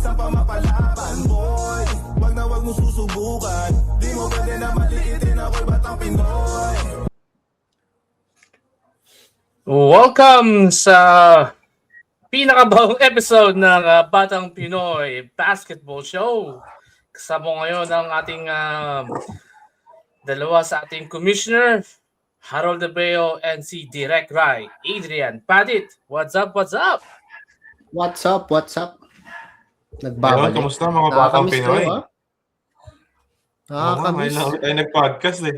isang pamapalaban, boy. Wag na wag mo susubukan. Di mo pwede na maliitin ako'y batang Pinoy. Welcome sa pinakabagong episode ng Batang Pinoy Basketball Show. Kasama ngayon ang ating dalawa sa ating commissioner, Harold Debeo, and si Direk Rai, Adrian Padit. What's up, what's up? What's up? Ayun, Nagbabalik. kumusta mga batang Nakakamiss Pinoy? kayo, ha? Ngayon lang ulit tayo nag-podcast eh.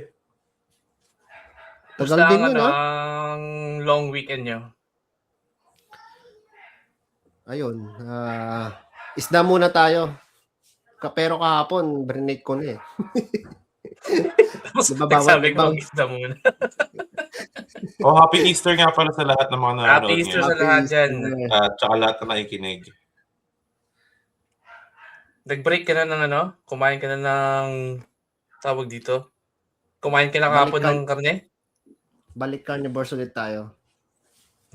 Tagal Kumusta din ang, yun, ha? ang long weekend nyo? Ayun. Isda muna tayo. Pero kahapon, brinate ko na eh. Tapos Diba, bawal- sabi ko, bawal- isda muna. Oh, happy Easter nga pala sa lahat ng mga nanonood Happy Easter ngayon. sa lahat dyan. At saka lahat na nakikinig. Nag-break ka na ng Kumain ka na ng tawag dito? Kumain ka na kahapon Balik ng karne? Balik carnivores ulit tayo.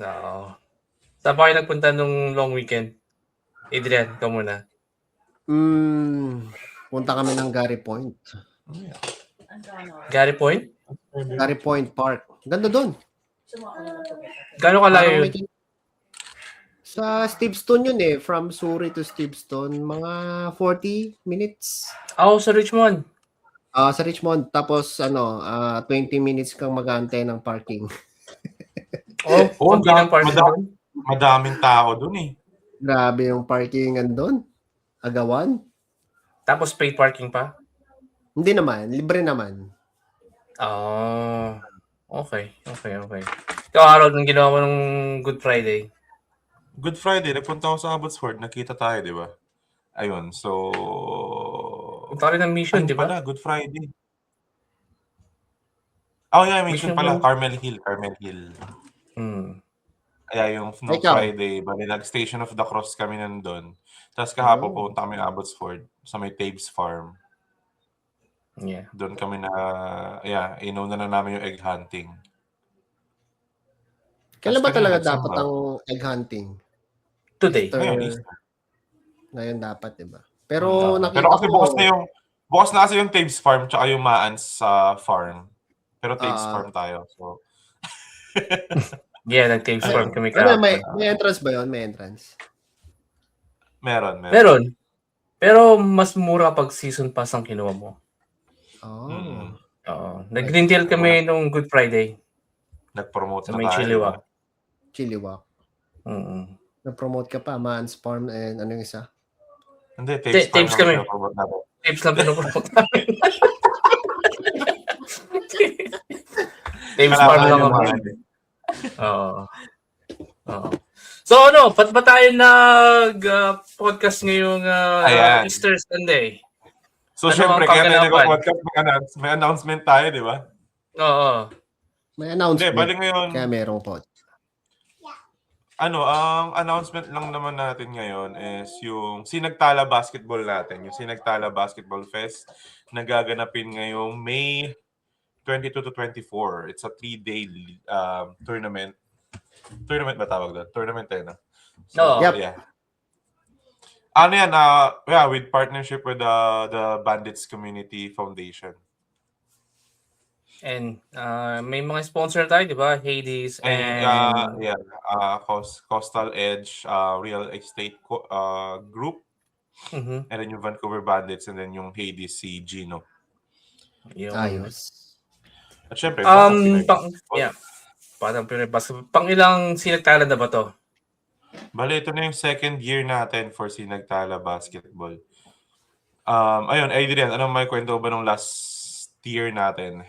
Oo. Saan pa kayo nagpunta nung long weekend? Adrian, ikaw muna. Punta kami ng Gary Point. Gary Point? Gary Point Park. Ganda doon. Gano'ng kalayo yun? Sa Steveston yun eh. From Surrey to Steveston. Mga 40 minutes. Oh, sa Richmond. Sa Richmond. Tapos 20 minutes kang mag-aantay ng parking. Oh, Oh, konti ng parking doon. madaming tao dun eh. Grabe yung parkingan doon. Agawan. Tapos paid parking pa? Hindi naman. Libre naman. Oh, okay. Ikaw, Harold, nung ginawa mo nung Good Friday. Good Friday, nagpunta ako sa Abbotsford. Nakita tayo, di ba? Ayun, so... Punta ka rin ng mission, Ayun di ba? pala, Good Friday. Oh yeah, mission Mission pala. mo? Carmel Hill. Kaya yung no Ikaw? Friday, bali nag-Station of the Cross kami nandun. Tapos kahapon Oh. pumunta kami Abbotsford sa may Tabes Farm. Yeah. Doon kami inuna na namin yung egg hunting. Kailan ba Tapos talaga kanina, dapat December. ang egg hunting? Today. Ngayon, Easter. Ngayon dapat, diba? Pero Oo. nakita Pero kasi ko, bukas na kasi yung Tabes Farm tsaka yung Maans sa farm. Pero Tabes Ah. Farm tayo. So, Yeah, nag-Taves Farm kami may kahapon. entrance ba yun? May entrance. meron. Meron. Pero mas mura pag season pass ang kinuha mo. Oh. Mm. Oo. Nag-green deal kami nung Good Friday Nag-promote sa na may tayo. Chiliwak. Chiliwak. Nag-promote ka pa, Man's Farm and ano yung isa? Hindi, Tabes Farm Tabes lang kami. pinopromote natin. Tips lang pinupromote namin. Tips Kailangan farm lang yung kami. mga- Oo. So ba't ba tayo nag-podcast ngayong Ayan. Easter Sunday? So, Ano syempre, ang kaya tayo kaganapan? nag-podcast, may announcement tayo, di ba? Oo. May Hindi, announcement. bali ngayon, Kaya merong pod. ang announcement lang naman natin ngayon is yung Sinagtala Basketball natin. Yung Sinagtala Basketball Fest na gaganapin ngayong May 22 to 24. It's a 3-day tournament. Tournament ba tawag doon? Tournament no? So, Oo. Yep. yeah. With partnership with the Bandits Community Foundation. And may mga sponsor tayo, di ba? Hades and Coastal Edge Real Estate Group, Mhm. and then yung Vancouver Bandits, and then yung Hades si Gino. Yung, Ayos. At syempre, Parang Pinoy Basketball. Pang ilang sinagtala na ba to? Bale, ito na yung second year natin for Sinagtala Basketball. Ayun, Adrian, anong may kwento ba nung last year natin?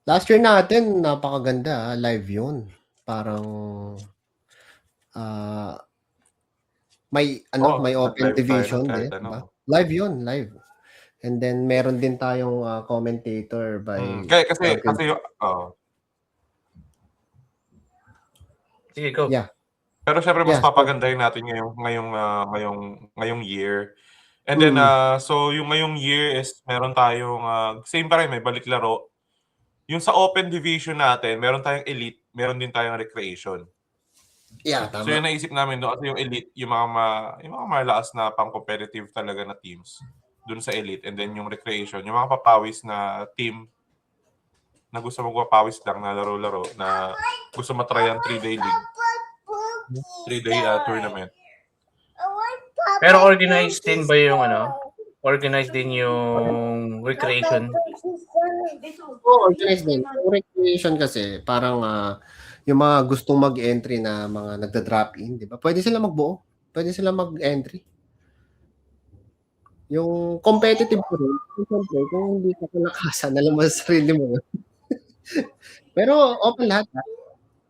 Last year natin, napakaganda. Live yun. Parang may may open live division tayo, din. kahit Diba? ano. Live yun, live. And then meron din tayong commentator by Kasi Sige, go. Yeah. pero syempre mas Yeah. papagandahin natin ngayong year. And then so yung ngayong year is meron tayong same pa rin, may balik laro. Yung sa open division natin, meron tayong elite, meron din tayong recreation. Yeah, So yung tama. naisip namin doon kasi yung elite, yung mga malakas na pang-competitive talaga na teams doon sa elite, and then yung recreation, yung mga papawis na team na gusto magpapawis lang na laro-laro na gusto matry ang 3-day league, 3-day tournament. Pero organized din ba yung organized din yung recreation? Oo, organized din. Yung recreation kasi, parang yung mga gustong mag-entry na mga nagda-drop in, di ba? Pwede sila magbuo. Pwede sila mag-entry. Yung competitive ko rin, siyempre, kung hindi ka kalakasan, alam mo sa sarili mo. Pero open lahat.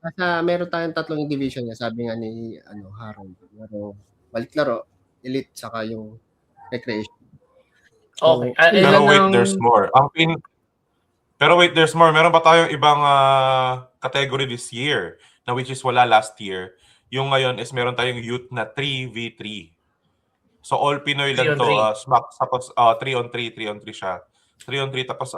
Basta meron tayong 3 division niya, sabi nga ni Harold. Balik laro, elite, saka yung recreation. Okay. So, Pero wait, Ilan there's ang more. Meron pa tayong ibang category this year na which is wala last year. Yung ngayon is meron tayong youth na 3v3. So all Pinoy 3 lang on to. 3? Tapos 3 on 3 siya. 3 on 3 tapos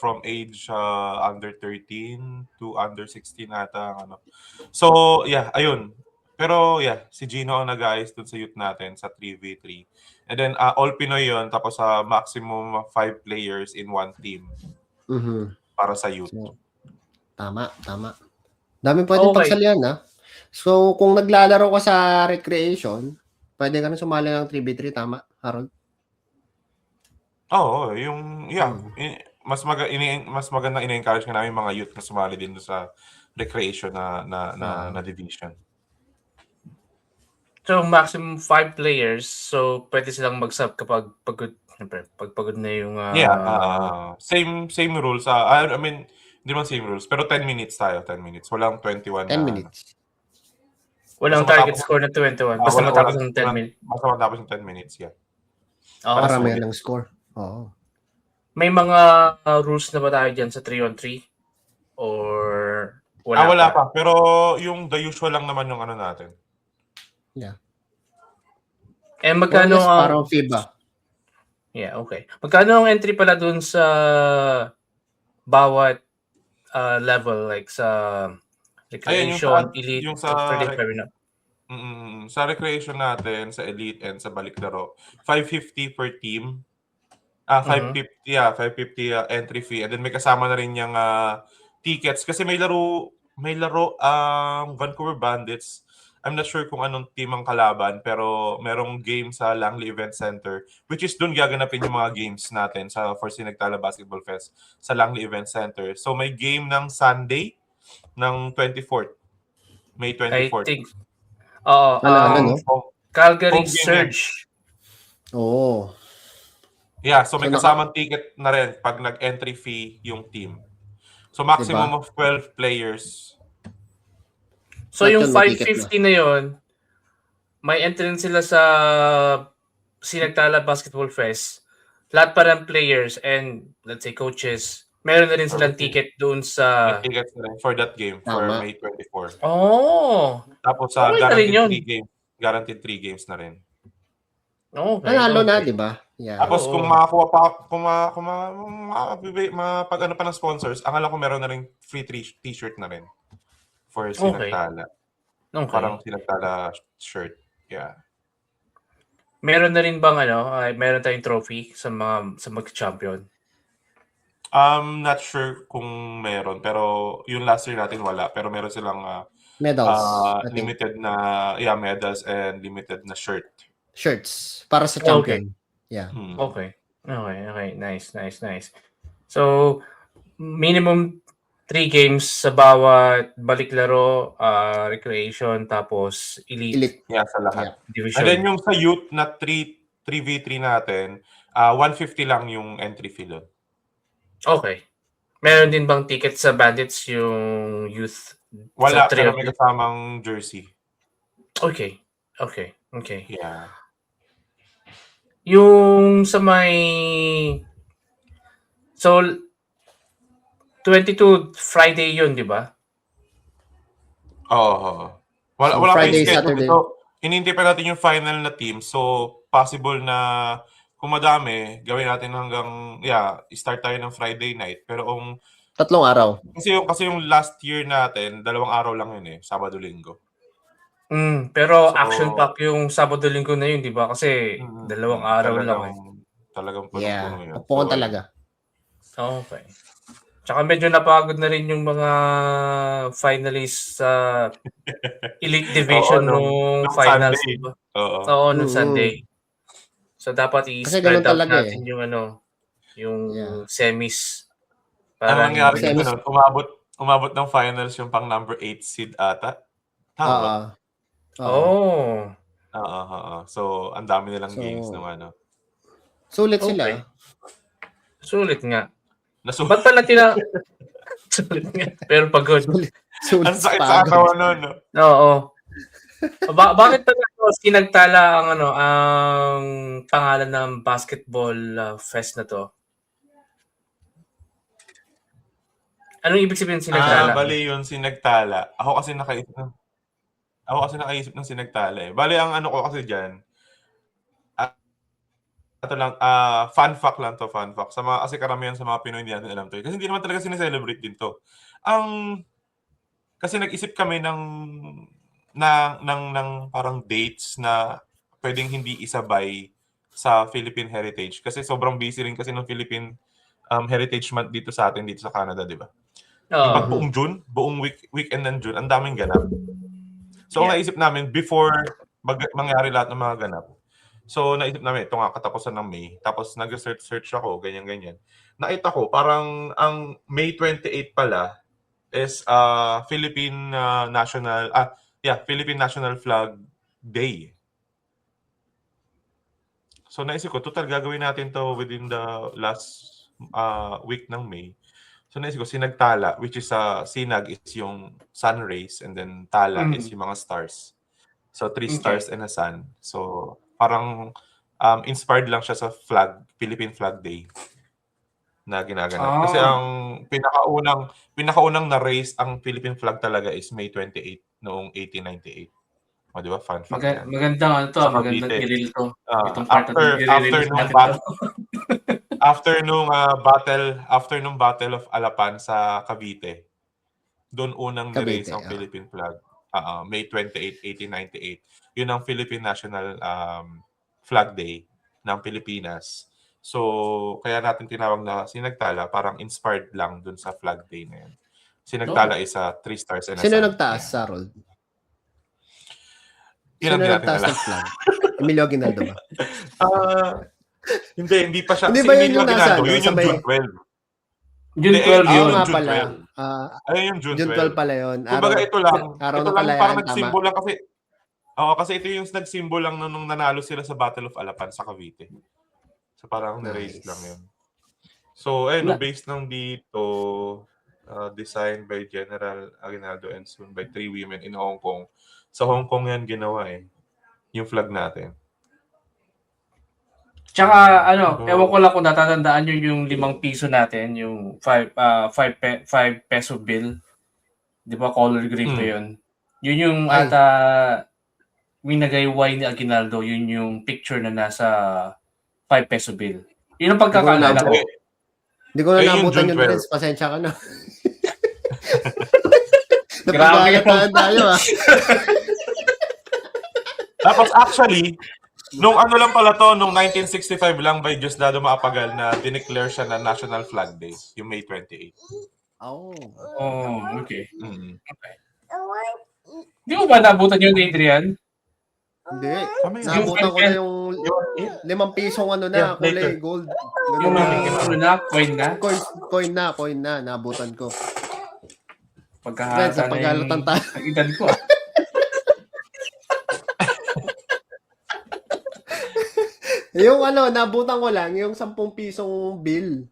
from age under 13 to under 16 ata ano. So yeah, ayun. Pero yeah, si Gino ang nag-aayos dun sa youth natin sa 3v3. And then all Pinoy yun tapos maximum 5 players in one team mhm. para sa youth. So, tama. Dami pwedeng Okay. pagsalihan, ha? So, kung naglalaro ka sa recreation, pwede ka na sumali ng 3v3, tama, Harold? Oo, yung yeah, Hmm. mas maganda ina-encourage nga namin mga youth na sumali din doon sa recreation Ah. na division. So maximum 5 players. So pwede silang mag-sub kapag pagod, syempre, pag pagod na yung Yeah, same rules. I mean, hindi man same rules, pero 10 minutes tayo, 10 minutes. Walang 21 10 na ano. minutes. walang Basta target matapos- score na 21. Basta matapos ng 10 minutes. Basta matapos ng 10 minutes, yeah. Oo. Para sulit. may ng score. Oo. May mga rules na ba tayo dyan sa 3 on 3? Or wala Wala pa? pa. Pero yung the usual lang naman yung ano natin. Yeah. Eh More or magkano less, ang parang FIBA. Yeah, okay. Magkano ang entry pala dun sa bawat level, like sa recreation, elite, yung sa na? recreation natin, sa elite and sa baliklaro, 550 per team. 550, 550 entry fee. And then may kasama na rin yung tickets kasi may laro ang Vancouver Bandits. I'm not sure kung anong team ang kalaban, pero merong game sa Langley Event Center, which is doon gaganapin yung mga games natin for Sinagtala Basketball Fest sa Langley Event Center. So may game ng Sunday ng 24th. May 24th. I think Calgary home game Surge. Oo. Yeah, so may So, kasamang ticket na rin pag nag-entry fee yung team. So maximum of 12 players. So Lahat yung yun, may ticket 550 na yon, may entrance sila sa Sinagtala Basketball Fest. Lahat pa ng players and let's say coaches, meron na rin silang ticket doon sa May tickets na rin for that game for Tama. May 24. Oh. Tapos Okay na rin yun. guaranteed 3 games na rin. Okay. Nanalo na, okay. di ba? Yeah. Tapos Oo. kung makakuha pa, pag ano pa ng sponsors, ang alam ko meron na rin free t-shirt na rin for Sinagtala. Okay. Parang Sinagtala shirt. Yeah. Meron na rin bang meron tayong trophy sa mag-champion? Not sure kung meron, pero yung last year natin wala, pero meron silang Medals. I think. limited na medals and limited na shirt. Shirts. Para sa champion. Yeah. Okay. Nice. So, minimum 3 games sa bawat baliklaro, recreation, tapos elite. Yeah, sa lahat. Division. And then yung sa youth na 3v3 natin, 150 lang yung entry fee doon. Okay. Meron din bang ticket sa Bandits yung youth? Wala, sa pero may kasamang jersey. Okay. Yeah. Yung sa may... So, 22 Friday yun, di ba? Oo. So, Wala Friday, pa yung schedule. Saturday. So, hinihintay pa natin yung final na team. So, possible na kung madami, gawin natin hanggang, start tayo ng Friday night. Pero kung 3 araw. Kasi yung last year natin, 2 araw lang yun eh, Sabado-Linggo. Pero So, action pack yung Sabado-Linggo na yun, di ba? Kasi 2 araw lang eh. Talagang punong-puno Yeah, yun. upuan So, talaga. Okay. Tsaka medyo napagod na rin yung mga finalists sa Elite Division nung finals, Sunday. di ba? Oo. Oo, nung Mm. Sunday. So dapat Kasi i-spread ganun out talaga natin yung yung Yeah. semis. Ang Para nangyari hindi... Semis. dito, umabot ng finals yung pang number 8 seed ata. Tama ba? Oo. Oo. So, ang dami nilang So, games nung ano. sulit Okay. sila. Sulit nga. Nasu- Ba't pala Sulit nga. Pero pagod. Sulit ang sakit sa pagod. katawan nun, no? Oo. Bakit pala sinagtala ang pangalan ng basketball fest na to? Anong ibig sabihin sinagtala? Bali yun, sinagtala. Ako kasi nakaisip ng sinagtala eh. Bali, ang ano ko kasi dyan, ito lang, fun fact lang to, fun fact. Kasi karamihan sa mga Pinoy hindi natin alam to. Kasi hindi naman talaga sineselebrate din to. Kasi nag-isip kami ng parang dates na pwedeng hindi isabay sa Philippine Heritage. Kasi sobrang busy rin kasi ng Philippine Heritage Month dito sa atin, dito sa Canada, di ba? Yung pag buong June, buong weekend ng June, ang daming ganap. So, ang naisip namin, before mangyari lahat ng mga ganap, so naisip namin, ito nga katapusan ng May, tapos nag-search ako, ganyan-ganyan. Nakita ko, parang ang May 28 pala is Philippine National Flag Day. So naisip ko, total gagawin natin to within the last week ng May. So naisip ko, sinagtala, which is sinag is yung sun rays, and then tala is yung mga stars. So 3 stars and a sun. So parang inspired lang siya sa Philippine Flag Day na ginaganap. Kasi ang pinakaunang na-raise ang Philippine flag talaga is May 28 noong 1898. O, di ba? Fun fact yan. Magandang Sa magandang Cavite. i-reel to. Itong after nung Battle of Alapan sa Cavite, doon unang ni-raise ang Philippine flag. May 28, 1898. Yun ang Philippine National Flag Day ng Pilipinas. So, kaya natin tinawag na sinagtala, parang inspired lang dun sa Flag Day na yun. Sinagtala is 3 stars and a sun. Sino nagtaas, Harold? Yun ang Sino di natin nagtaas alam. ng flag? Emilio Aguinaldo ba? Hindi pa siya. Hindi Si ba yun Emilio yung nasa, Aguinaldo, no? yun yung Sabay- June 12. June 12 Oo yun. nga June pala. 12. Ayun yung June 12. June 12 pala yun. Kumbaga ito lang araw ng parang kalayaan, nagsimbol lang kasi kasi ito yung nagsimbol lang nung nanalo sila sa Battle of Alapan sa Cavite. So parang na-raise lang yun. So based lang dito, designed by General Aguinaldo and soon by 3 women in Hong Kong. Sa Hong Kong yan ginawa yung flag natin. Tsaka ewan ko lang kung natatandaan nyo yung 5 piso natin, yung 5 peso bill. Di ba color green pa yun? Yun yung minagayway ni Aguinaldo, yun yung picture na nasa 5 peso bill. Yun ang pagkakaalala ko. Hindi ko na nabutan June yung 12. dress. Pasensya ka na. Grabe Napagalataan tayo Tapos actually, nung lang pala to, nung 1965 lang by Diosdado Maapagal na dineclare siya na National Flag Day, yung May 28. Oh, Okay. Okay. Di mo ba nabutan yung Adrian? Hindi. Kami nga. Nabutan ko na yung 5 pisong Yeah, kulay later. gold. Yung Coin na. Nabutan ko. Pagkahata Sa paghalatan tayo. ang edad ko. Yung nabutan ko lang, yung 10 pisong bill.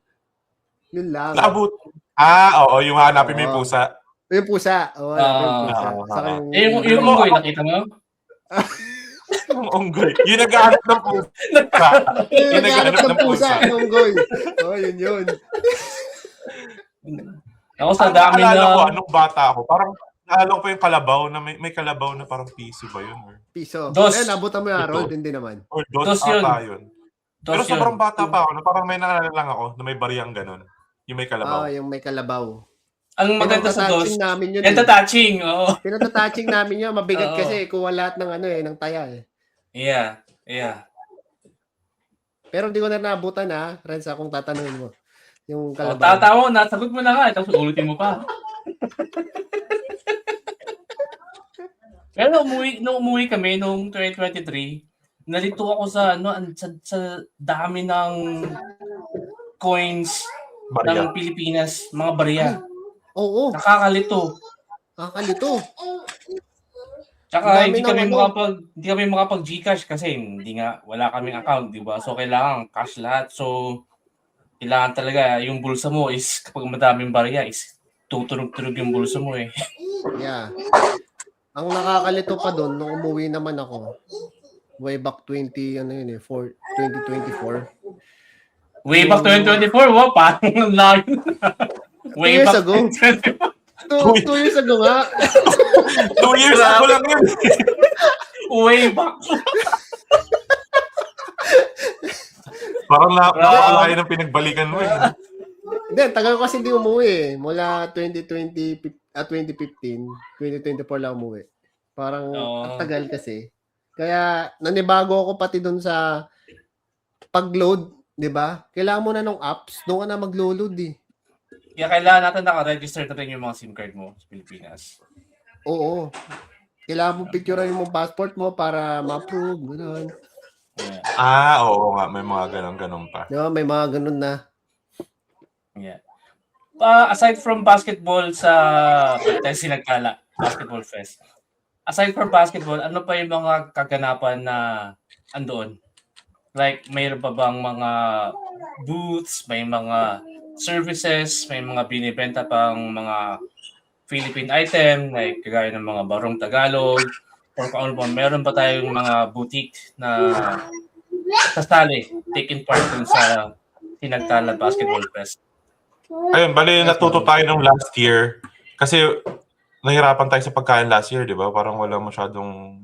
Yun lang. Naabot. Oo, yung hanapin mo yung pusa. Yung pusa. Yung pusa. Saka Yung unggoy, nakita mo? Yung unggoy. Yung nag-aanap ng pusa. yung naghanap ng pusa. Yung unggoy. Yun. Ako sa dami naalala ko, na... anong bata ako, parang naalala ko pa yung kalabaw na may kalabaw na parang piso ba yun? Or Piso. Dos. Nabutan mo yung Harold, hindi naman. dos Dos yun. ata yun. Pero sobrang bata pa ako, na parang may naalala lang ako na may bariyang ganun. Yung may kalabaw. Yung may kalabaw. Ang maganda sa DOS, Pinata-touching namin yun. touching, oo. Pinata-touching namin yun. Mabigat Oo. kasi kuha lahat ng ng taya eh. Yeah. Pero hindi ko na naabutan Renza, kung tatanungin mo. Yung kalabaw. Tatawa, nasagot mo na nga, tapos ulitin mo pa. Pero nung umuwi kami noong 2023, nalito ako sa sa dami ng coins Barya. ng Pilipinas, mga barya. Oo. Nakakalito. Nakakalito. Tsaka Ang dami hindi kami makapag GCash kasi wala kaming account, di ba? So kailangan cash lahat. So kailangan talaga yung bulsa mo is kapag madaming barya is tutunog-tunog yung bulsa mo eh. Yeah. Ang nakakalito pa doon, nung umuwi naman ako, way back 2024. Way back 2024, wow, parang ang layo. Way years back ago. 2 years ago nga. 2 years ago lang yun. Way back. Parang nakakalayo ng pinagbalikan mo eh. Hindi, tagal ko kasi hindi umuwi eh. Mula 2015, 2024 lang umuwi. Parang ang tagal kasi. Kaya nanibago ako pati doon sa pag-load, di ba? Kailangan mo na ng apps, doon ka na mag-load eh. Kaya kailangan natin naka-register na rin yung mga SIM card mo sa Pilipinas. Oo. Kailangan mo picturean yung passport mo para ma-approve. Ganun. Yeah. Oo nga. May mga ganun pa. Di ba? May mga ganun na. Yeah. Aside from basketball sa Sinagtala Basketball Fest, aside from basketball, ano pa yung mga kaganapan na andoon? Like, mayroon pa bang mga booths, may mga services, may mga binibenta pang mga Philippine item, like kagaya ng mga barong Tagalog, or kung ano pa, meron pa tayong mga boutique na sasali, taking part dun sa Sinagtala Basketball Fest. Ayun, bali natuto tayo nung last year. Kasi nahirapan tayo sa pagkain last year, di ba? Parang wala masyadong...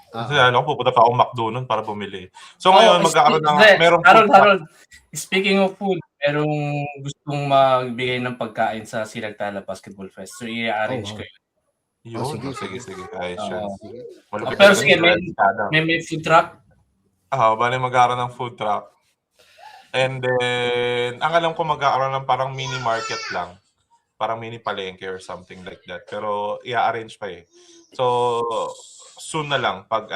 Kasi alam ko, pupunta pa akong McDo nun para bumili. So ngayon, magkakaroon ng... Harold, speaking of food, merong gustong magbigay ng pagkain sa Sinagtala Basketball Fest. So, i-arrange ko yun. Yun, sige. Ayos yun. Pero sige, may food truck? Bali magkakaroon ng food truck. And then, ang alam ko magkakaroon ng parang mini market lang. Parang mini palengke or something like that. Pero i-arrange pa eh. So, soon na lang pag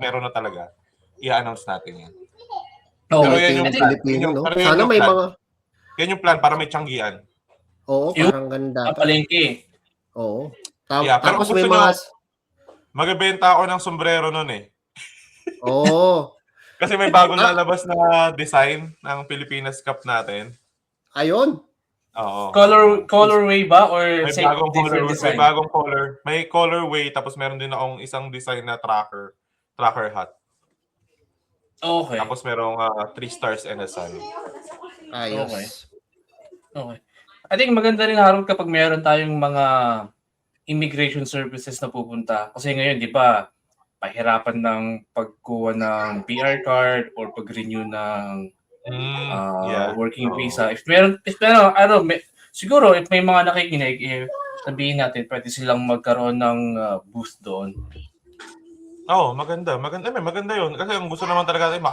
meron na talaga, i-announce natin yan. Pero yan yung plan. Sana may mga... Yan yung plan para may tiyanggian. Oo, parang ganda. Palengke. Oo. Pero Tapos kung may gusto mga... magbebenta ako ng sombrero nun eh. Oo. Kasi may bagong lalabas na design ng Pilipinas Cup natin. Ayun. Oo. Colorway ba? Or May bagong color, may bagong color. May colorway, tapos meron din akong isang design na tracker hat. Okay. Tapos merong 3 stars and a sun. Ayos. Okay. I think maganda rin, Harold, kapag meron tayong mga immigration services na pupunta. Kasi ngayon, di ba, pahirapan ng pagkuha ng PR card or pag-renew ng working visa. If meron, siguro if may mga nakikinig, sabihin natin, pwede silang magkaroon ng booth doon. Maganda. Maganda yun. Kasi ang gusto naman talaga natin,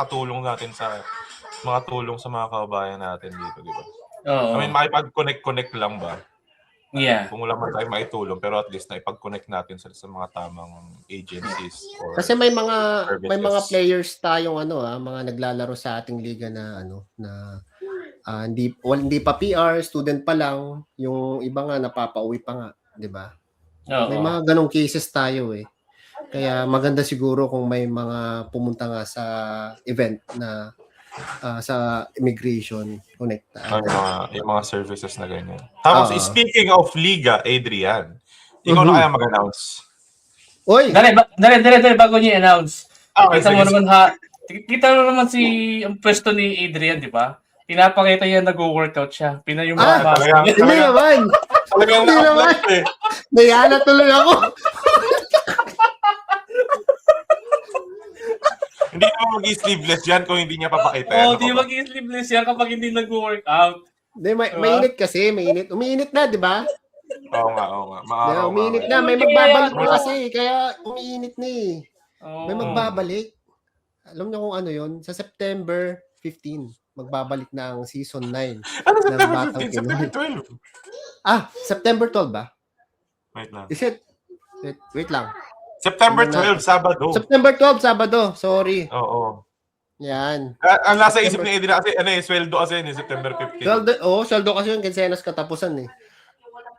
makatulong sa mga kababayan natin dito, di ba? I mean, makipag-connect lang ba? Yeah. Kung wala man tayo maitulong, pero at least na ipag-connect natin sila sa mga tamang agencies. Kasi may mga players tayong mga naglalaro sa ating liga na hindi pa PR, student pa lang, yung iba nga napapauwi pa nga, 'di ba? May mga ganong cases tayo eh. Kaya maganda siguro kung may mga pumunta nga sa event na sa immigration connect. Yung mga services na ganyan. Tapos, speaking of Liga, Adrian, ikaw na kaya mag-announce? Oy! Dali, bago niya i-announce. Kita mo naman ang pwesto ni Adrian, di ba? Pinapakita niya nag-workout siya. Pinayong mga Hindi naman! Talagang naman! Nayala tuloy ako! Hindi naman mag-sleeveless yan kung hindi niya papakita. Oh, Ano di ka ba? mag-sleeveless yan kapag hindi nag-workout. Hindi, Diba? mainit kasi, mainit. Umiinit na, di ba? Oo nga, oo nga. Di ba? Maaraw nga. Umiinit ngayon. na, may Hindi magbabalik kaya- na kasi, kaya umiinit na eh. May Oh. magbabalik. Alam niyo kung ano yon? Sa September 15, magbabalik na ang season 9 Ano ng September Batang 15? September Pinoy. 12. September 12 ba? Wait lang. Is it? Wait lang. September Tingnan 12, Sabado. September 12, Sabado. Sorry. Oo. Yan. Ang nasa isip ni Eddie na kasi, sweldo kasi yun, September 15. Sweldo kasi yung Quincenas katapusan eh.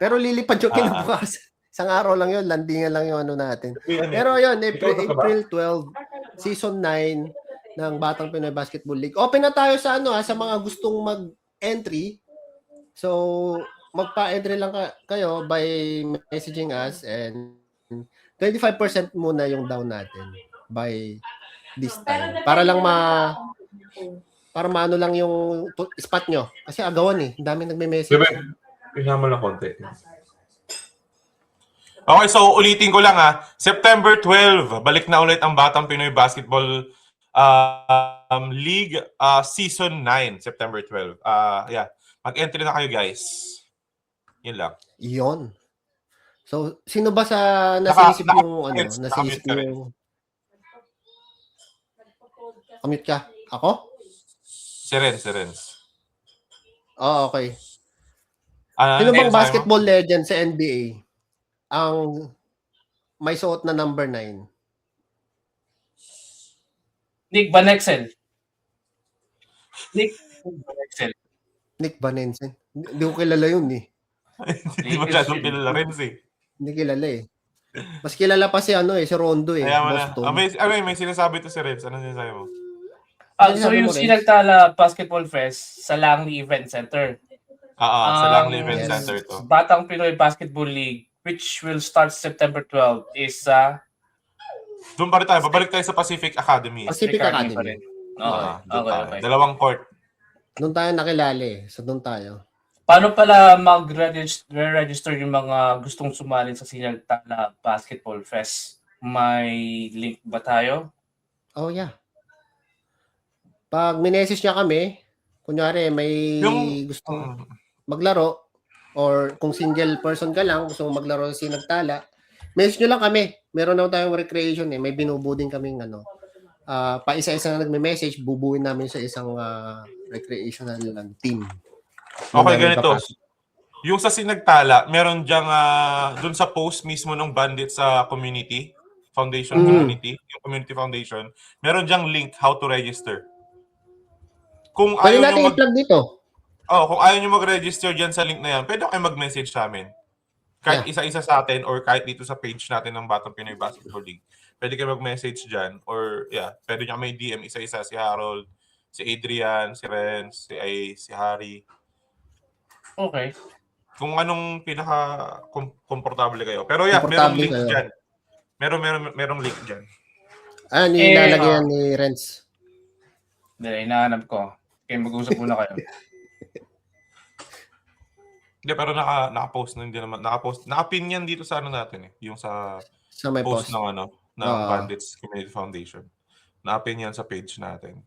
Pero lilipad yung kinabukasan. Isang araw lang yun, landingan lang yung ano natin. Pero yun, April 12, season 9 ng Batang Pinoy Basketball League. Open na tayo sa sa mga gustong mag-entry. So, magpa-entry lang kayo by messaging us and 25% muna yung down natin by this time. Para maano lang yung spot nyo. Kasi agawan eh. Ang dami nagme-message. Pinahan mo lang konti. Okay, so ulitin ko lang September 12, balik na ulit ang Batang Pinoy Basketball League Season 9, September 12. Mag-entry na kayo, guys. Yun lang. Yun. So, sino ba sa nasa-isip yung naka-mute ka rin. Commute ka? Ako? Si Renz. Oh, okay. Ano Sino bang sabi mo? basketball legend sa NBA ang may suot na number 9? Nick Van Exel. Nick Van Exel. Nick Van Exel. Hindi ko kilala yun eh. Hindi masyadong kilala Renz eh. Hindi kilala eh. Mas kilala pa si si Rondo eh. Kaya mo na. Boston. May sinasabi to si Renz. Ano sinasabi mo? So yung Sinagtala Basketball Fest sa Langley Event Center. Sa Langley Event yes. Center to. Batang Pinoy Basketball League, which will start September 12, is Doon pa rin tayo. Babalik tayo sa Pacific Academy. Pacific pa Academy. rin. Okay. Dalawang court. Doon tayo nakilala eh. So doon tayo. Paano pala mag-register yung mga gustong sumali sa Sinagtala Basketball Fest? May link ba tayo? Oh yeah. Pag minessage niya kami, kunyari may gustong maglaro or kung single person ka lang, gusto mong maglaro sa Sinagtala, message nyo lang kami. Meron na tayong recreation eh. May binubuding kaming pa isa-isa na nagme-message, bubuin namin sa isang recreational team. Okay, ganito. Yung sa Sinagtala, meron diyang dun sa post mismo ng Bandit sa community, foundation community, yung community foundation, meron diyang link how to register. Kung Pwede ayaw natin nyo i-plug dito. kung ayaw nyo mag-register dyan sa link na yan, pwede kayo mag-message sa amin. Kahit isa-isa sa atin or kahit dito sa page natin ng Batang Pinoy Basketball League. Pwede kayo mag-message dyan or pwede nyo may DM isa-isa si Harold, si Adrian, si Renz, si Harry. Okay. Kung anong pinaka-komportable kayo. Pero merong link dyan. Merong link dyan. Nilalagyan ni Renz. Hindi, hinahanap ko. Okay, mag-usap muna kayo. Hindi, pero naka-post na hindi naman. Naka-pin yan dito sa natin eh. Yung sa may post post. ng Bandits Community Foundation. Na-pin yan sa page natin.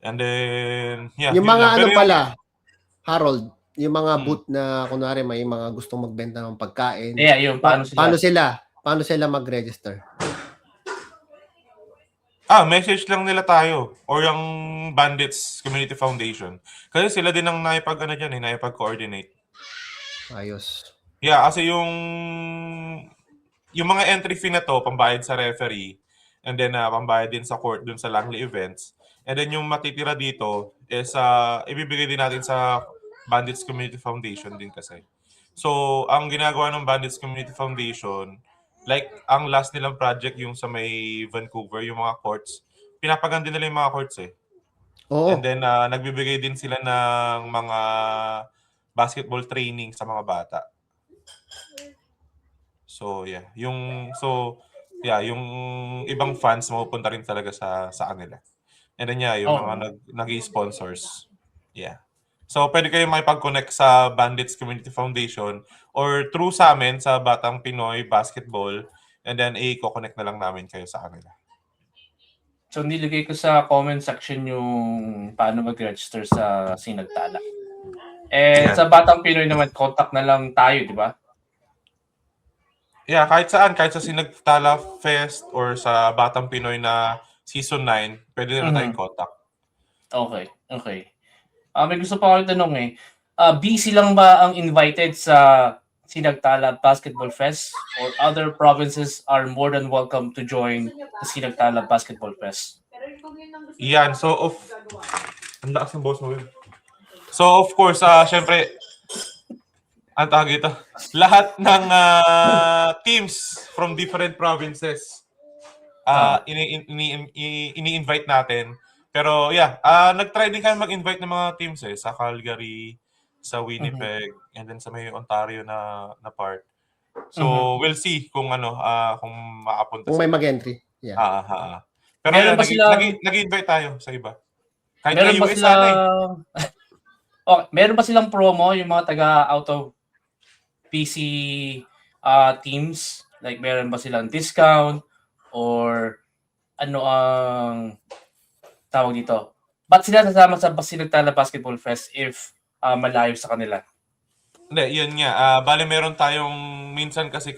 And then, yung mga pala, Harold, yung mga booth na kunwari may mga gustong magbenta ng pagkain. Yun. Paano sila mag-register? Message lang nila tayo or yung Bandits Community Foundation. Kasi sila din ang naipag-coordinate. Ayos. Yeah, kasi yung mga entry fee na to, pambayad sa referee, and then pambayad din sa court dun sa Langley Events. And then yung matitira dito is ibibigay din natin sa Bandits Community Foundation din kasi. So, ang ginagawa ng Bandits Community Foundation, like, ang last nilang project yung sa may Vancouver, yung mga courts, pinapaganda nila yung mga courts eh. Oo. And then, nagbibigay din sila ng mga basketball training sa mga bata. So, yung ibang fans mapupunta rin talaga sa kanila. And then, yung mga nag-sponsors. Yeah. So, pwede kayo makipag-connect sa Bandits Community Foundation or through sa amin sa Batang Pinoy Basketball and then i-connect na lang namin kayo sa kanila. So, nilagay ko sa comment section yung paano mag-register sa Sinagtala. Yan. Sa Batang Pinoy naman, contact na lang tayo, di ba? Yeah, kahit saan, kahit sa Sinagtala Fest or sa Batang Pinoy na Season 9, pwede na tayong contact. Okay. May gusto pa ako tanong eh. BC lang ba ang invited sa Sinagtala Basketball Fest or other provinces are more than welcome to join the Sinagtala Basketball Fest? Yan, ang lakas ng boss mo yun. So, of course, syempre, ang tawag ito, lahat ng teams from different provinces ini-invite natin. Pero yeah, nag-try din kami mag-invite ng mga teams sa Calgary, sa Winnipeg, and then sa may Ontario na part. So, we'll see kung kung makapunta Kung may mag-entry. Yeah. Pero Meron ba nag-invite tayo sa iba. Kahit Meron na ba US sana eh. Meron ba silang promo yung mga taga out of PC teams? Like meron ba silang discount or ano ang tawag dito? Ba't sila sasama sa Sinagtala Basketball Fest if malayo sa kanila? Hindi, yun nga. Bale, meron tayong minsan kasi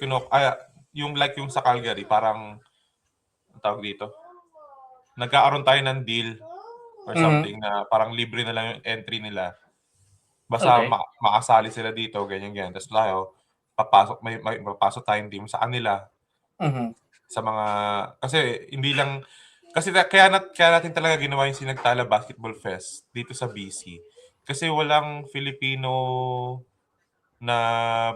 yung sa Calgary, parang ang tawag dito. Nagkaaroon tayo ng deal or something na parang libre na lang yung entry nila. Basta makasali sila dito, ganyan. Tapos tayo, may papasok tayong team sa kanila. Sa mga, kasi hindi lang, kasi kaya natin talaga ginawa yung Sinagtala Basketball Fest dito sa BC. Kasi walang Filipino na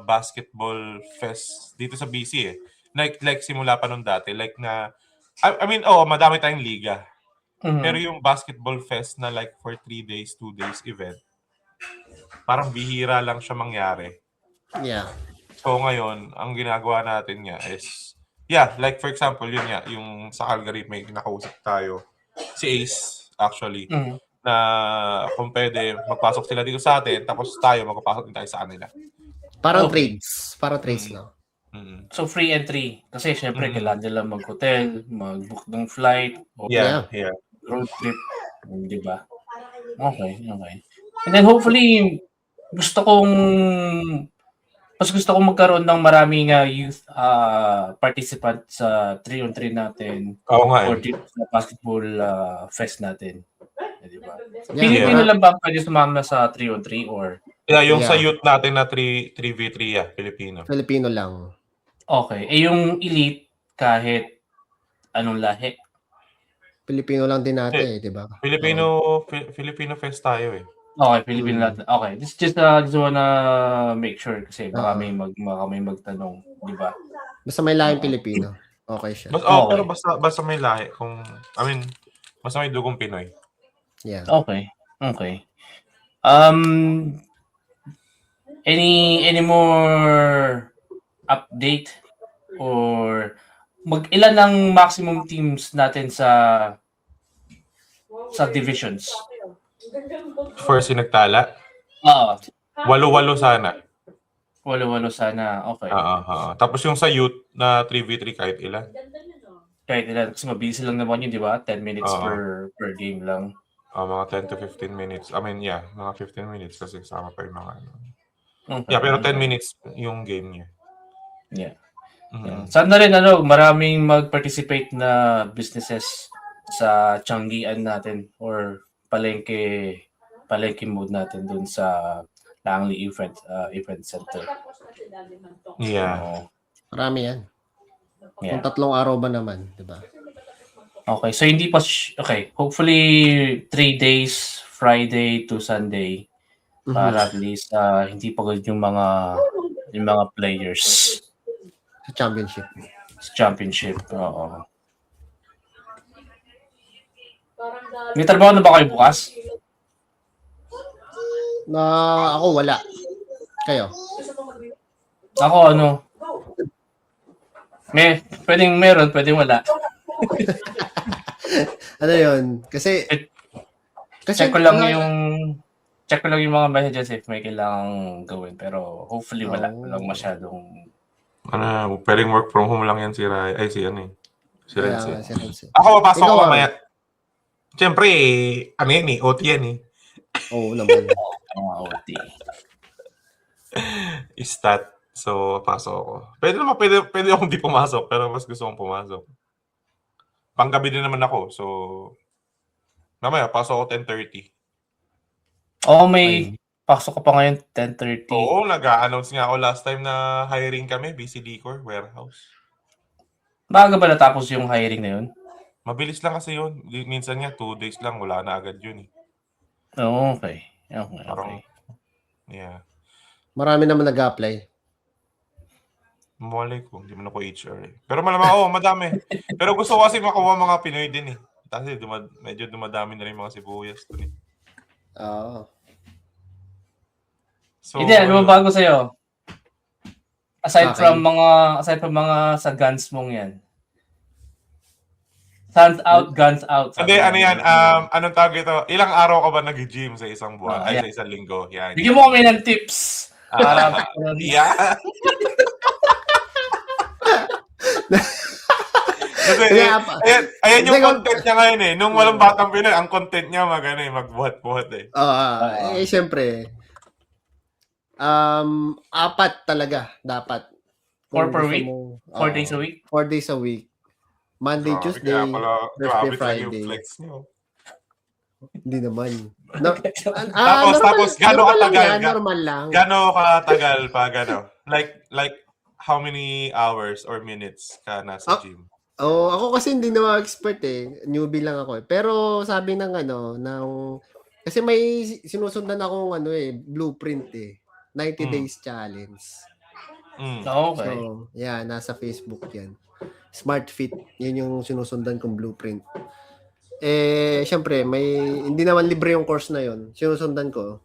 basketball fest dito sa BC eh. Like simula pa nung dati. Like na, madami tayong liga. Pero yung basketball fest na like for 3 days, 2 days event, parang bihira lang siya mangyari. Yeah. So ngayon, ang ginagawa natin nga is, like for example, yun nga, yung sa Calgary may nakausap tayo, si Ace actually, na kung pwede, magpasok sila dito sa atin, tapos tayo, magpapasok din tayo sa kanila. Parang trades lang. So free entry. Kasi syempre kailangan nila mag-hotel, mag-book ng flight, o Yeah. road trip. Di ba? Okay. And then hopefully, gusto kong magkaroon ng maraming youth participant sa 3-on-3 natin. Oo nga or dito sa basketball fest natin. Di ba? Yeah. Pilipino lang ba pwede sumama sa 3-on-3 or? Yung sa youth natin na 3v3, Filipino. Filipino lang. Okay. Yung elite, kahit anong lahi? Filipino lang din natin di ba? Filipino fest tayo eh. Okay, Filipino lang. Okay. Just wanna make sure kasi baka may magtanong, di ba? Basta may lahing Pilipino. Okay siya. Pero basta may lahi. Basta may dugong Pinoy. Yeah. Okay. Any more update or ilan ang maximum teams natin sa divisions? For Sinagtala? 8 sana. 8 sana. Okay. Tapos yung sa youth na 3v3 kahit ilan. Kahit ilan. Kasi mabilis lang naman yun, di ba? 10 minutes per game lang. Mga 10 to 15 minutes. Mga 15 minutes kasi kasama pa yung mga Okay. pero 10 minutes yung game niya. Yeah. Sana rin maraming mag-participate na businesses sa Changian natin or palengke mode natin dun sa Langley Event Center. Yeah. Marami yan. Yeah. Kung 3 araw ba naman, di ba? Okay, so hindi pa hopefully 3 days, Friday to Sunday, para at least hindi pagod yung mga players Sa championship. Oo. May trabaho na ba kayo bukas? Ako wala. Kayo? Ako pwedeng meron, pwedeng wala. Ano yun? Kasi check ko lang yung mga messages if may kailangang gawin, pero hopefully walang masyadong Pwedeng work from home lang yan si Ray. Si Renzi. Si Renzi. Ako papasok Ikaw, ko mamaya. Siyempre, ano yan eh, OT yan eh. Oo naman. Mga OT. Stat. So, pasok ako. Pwede akong di pumasok, pero mas gusto kong pumasok. Panggabi din naman ako, so mamaya, pasok ako 10:30. Oo, may pasok ka pa ngayon, 10:30. Oo, nag-a-announce nga ako last time na hiring kami, BC Decor, warehouse. Maaga ba natapos yung hiring na yun? Mabilis lang kasi yun. Minsan nga, 2 days lang, wala na agad yun eh. Oo, okay. Okay. Parang, yeah. Marami naman nag-apply. Malay ko, hindi man ako HR eh. Pero malamang, madami. Pero gusto ko kasi makuha mga Pinoy din eh. Kasi medyo dumadami na rin mga sibuyas dun eh. Oo. So, Hindi, ano ba bago sa'yo? Aside Sa akin? from mga sa guns mong yan. Guns out. Hindi, ano yan, anong tawag ito? Ilang araw ka ba nag-gym sa isang buwan? Ay, sa isang linggo. Yan. Bigyan mo kami ng tips. Yeah. Kasi, ayan yung content niya ngayon eh. Nung walang Batang Pinoy, ang content niya magbuhat-buhat eh. Siyempre. 4 talaga dapat. 4 per week? 4 days a week? 4 days a week. Monday, Tuesday, Thursday, Friday. Yung flex niyo. Hindi naman. No, Tapos gano'ng katagal? Normal lang. Gano'ng katagal pa gano'n? Like how many hours or minutes ka nasa gym? Ako kasi hindi na expert eh. Newbie lang ako eh. Pero sabi ng kasi may sinusundan akong blueprint eh. 90 days challenge. Okay. So, nasa Facebook yan. Smart Fit, yun yung sinusundan kong blueprint. Syempre, hindi naman libre yung course na yun. Sinusundan ko.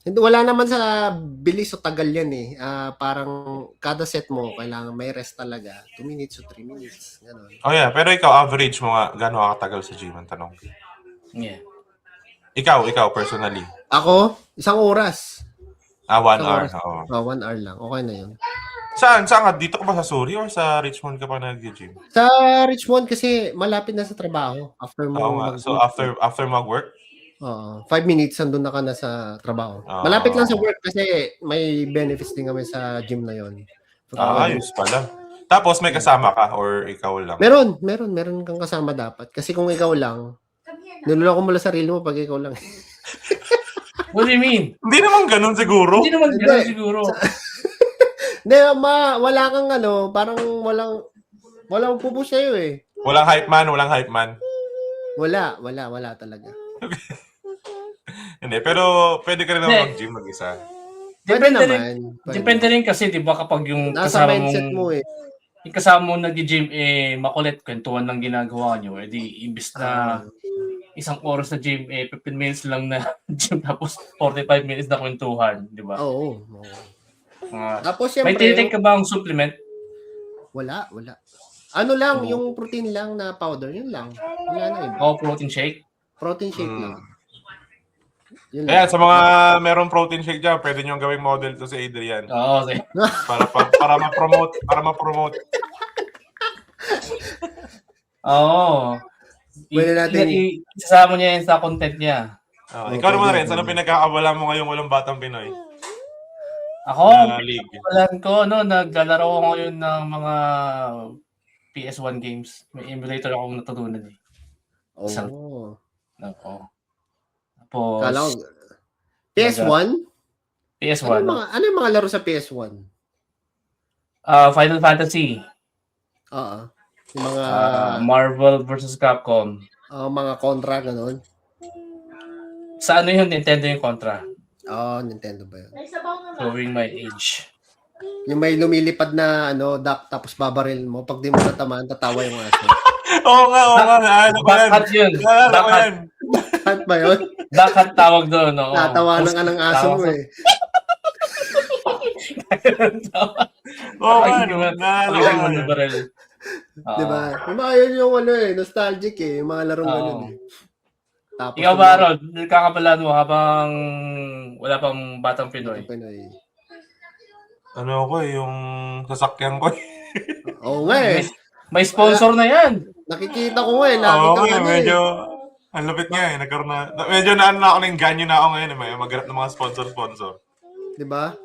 Wala naman sa bilis o tagal yan eh. Parang kada set mo, kailangan may rest talaga. 2 minutes o 3 minutes. Ganon. Oh yeah, pero ikaw, average mo nga, gano'n katagal sa gym ang tanong? Yeah. Ikaw, personally? Ako, 1 oras. 1 hour. Oo. 1 hour lang. Okay na yun. Saan ka? Dito ka ba sa Suri or sa Richmond ka pa nag-gym? Sa Richmond kasi malapit na sa trabaho. After mo So after mag-work? 5 minutes andun na ka na sa trabaho. Malapit lang sa work kasi may benefits din kami sa gym na yon. Ayos pala. Tapos may kasama ka or ikaw lang? Meron kang kasama dapat. Kasi kung ikaw lang, niloloko mo lang sarili mo pag ikaw lang. What do you mean? Hindi naman ganun siguro. Hindi naman ganun siguro. Hindi, wala kang parang walang pupush sa'yo eh. Walang hype man? Wala talaga. Hindi, pero pwede ka rin naman mag-gym mag-isa. Depende rin kasi, di ba, kapag yung nasa kasama mindset mo eh. Yung kasama mong nag-gym, makulit, kwentuhan lang ginagawa nyo. Di, imbis na 1 oras na gym, 15 minutes lang na gym, tapos 45 minutes na kwentuhan, di ba? Oo. Tapos syempre, may tinitake ka ba ang supplement? Wala. Ano lang, yung protein lang na powder, yun lang. Wala na iba. Protein shake? Protein shake lang. Yun Kaya lang. sa mga merong protein shake dyan, pwede nyo gawing model to si Adrian. Okay. Para ma-promote. Oo. Pwede natin isasama niya yan sa content niya. Ikaw naman rin, saan pinagkakabala mo ngayong walang Batang Pinoy? Ako, league. naglalaro ako ngayon ng mga PS1 games. May emulator akong natutunan eh. Oo. Tapos, Kala ko, PS1? PS1. Ano yung mga laro sa PS1? Final Fantasy. Oo. Yung mga Marvel vs. Capcom. mga Contra, ganun. Sa ano yun? Nintendo yung Contra. Nintendo ba yun? Showing my age. Yung may lumilipad na duck tapos babaril mo. Pag di mo natamaan, tatawa yung aso. Oo nga. Ano ba yan? Backhat yun. Backhat ba yun? Backhat tawag doon. Tatawanan ka ng aso mo eh. Oo nga. Diba? Yung mga yun yung nostalgic eh. Yung mga larong ganun eh. Tapos ikaw ba, Rod? Nagkakabalaan mo habang wala pang Batang Pinoy? Ano ako yung sasakyan ko. Oo nga eh. May sponsor na yan. Nakikita ko nga eh. Lagi Oo, kang ano medyo, eh. ang lupit nga eh. Nagkaroon medyo na ako ng ganyo na ako ngayon eh. May maghanap ng mga sponsor. Di ba?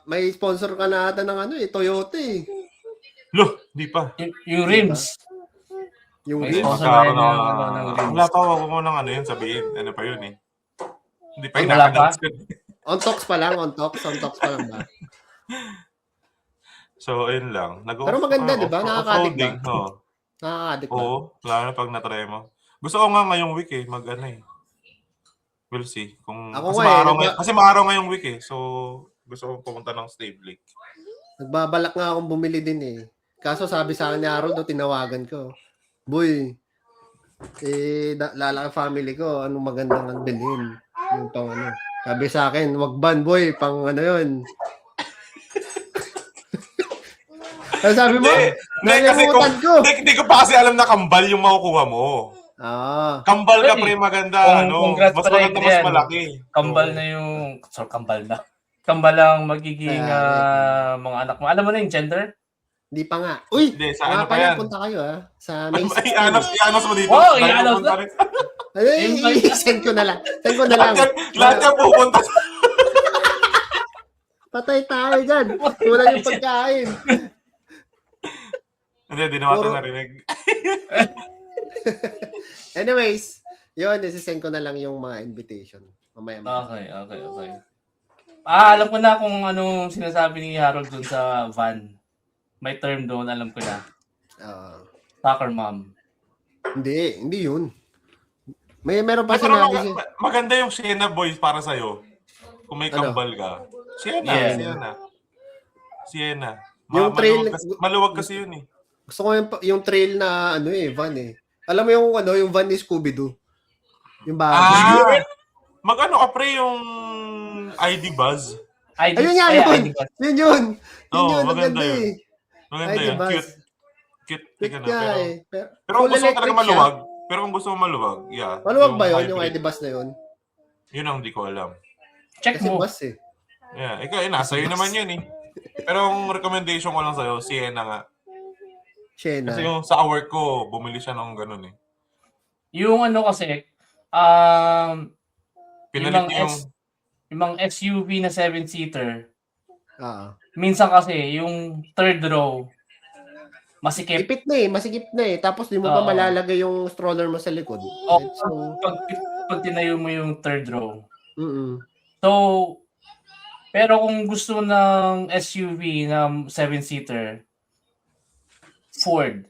May sponsor ka na ata ng ano eh. Toyota eh. Loh, di pa. Yung rims. Yung May rims. sponsor Magkakaroon na ako yun ng rims. Wala pa, wag mo nang ano yun sabihin. Ano pa yun eh. Hindi pa Wala pa? ina-announce ko. On talks pa lang. On talks pa lang ba? So, ayun lang. Pero maganda, di ba? Nakaka-addict ba? Off-roading, oo. Nakaka-addict ba? Oo, lalo na pag na-try mo. Gusto ko nga ngayong week eh, mag-ano eh. We'll see. Ako Kasi nga eh, kasi maaraw ngayong week eh. So, gusto ko pumunta ng Stave Lake. Nagbabalak nga akong bumili din eh. Kaso sabi sa akin ni Harold, tinawagan ko. Boy, lala family ko, anong magandang bilhin? Yung pang ano. Sabi sa akin, wag ban boy, pang ano yun. Sabi mo, nalimutan ko. Hindi ko pa kasi alam na kambal yung makukuha mo. Kambal ka pre, maganda. Congrats Mas pala maganda, yun, mas malaki. Kambal na yung... Sorry, kambal na. Kambal ang magiging mga anak mo. Alam mo na yung gender? Hindi pa nga. Uy, Hindi, sa ano pa pala, yan? punta kayo sa May 16. I-anos mo dito. Oo, i-anos na. Send ko na lang. Lahat yan pupunta. Patay tayo dyan. Wala yung pagkain. Hindi naman ito narinig. Anyways, yun, isisend ko na lang yung mga invitation. Mamaya. Okay. Alam ko na kung anong sinasabi ni Harold dun sa van. May term doon, alam ko na. Soccer mom. Hindi yun. Meron pa sinabi siya. Maganda yung Sienna Boys para sa'yo. Kung may kambal ka. Sienna. Yung trail. Maluwag kasi yun eh. Gusto ko yung trail na van eh. Alam mo yung van ni Scooby-Doo. Yung bago. Mag-ano ka pre yung ID Buzz? Ayun nga yun. Yun. Yun, maganda yun. eh. Maganda yun. Cute. Cute na. eh. Pero kung gusto mo talaga maluwag, yeah. Maluwag ba yun, yung ID Buzz na yun? Yun ang hindi ko alam. Check Kasi mo. bus eh. Yeah, ikaw, nasa iyo naman yun eh. Pero ang recommendation ko lang sa'yo, Sienna nga. Sienna. Kasi yung sa work ko, bumili siya ng ganun eh. Yung ano kasi, Pinalit yung mga SUV na 7-seater, minsan kasi yung third row, masikip. Masikip na eh. Tapos di mo pa malalagay yung stroller mo sa likod. Pag tinayo mo yung third row. So, pero kung gusto ng SUV na 7-seater, Ford.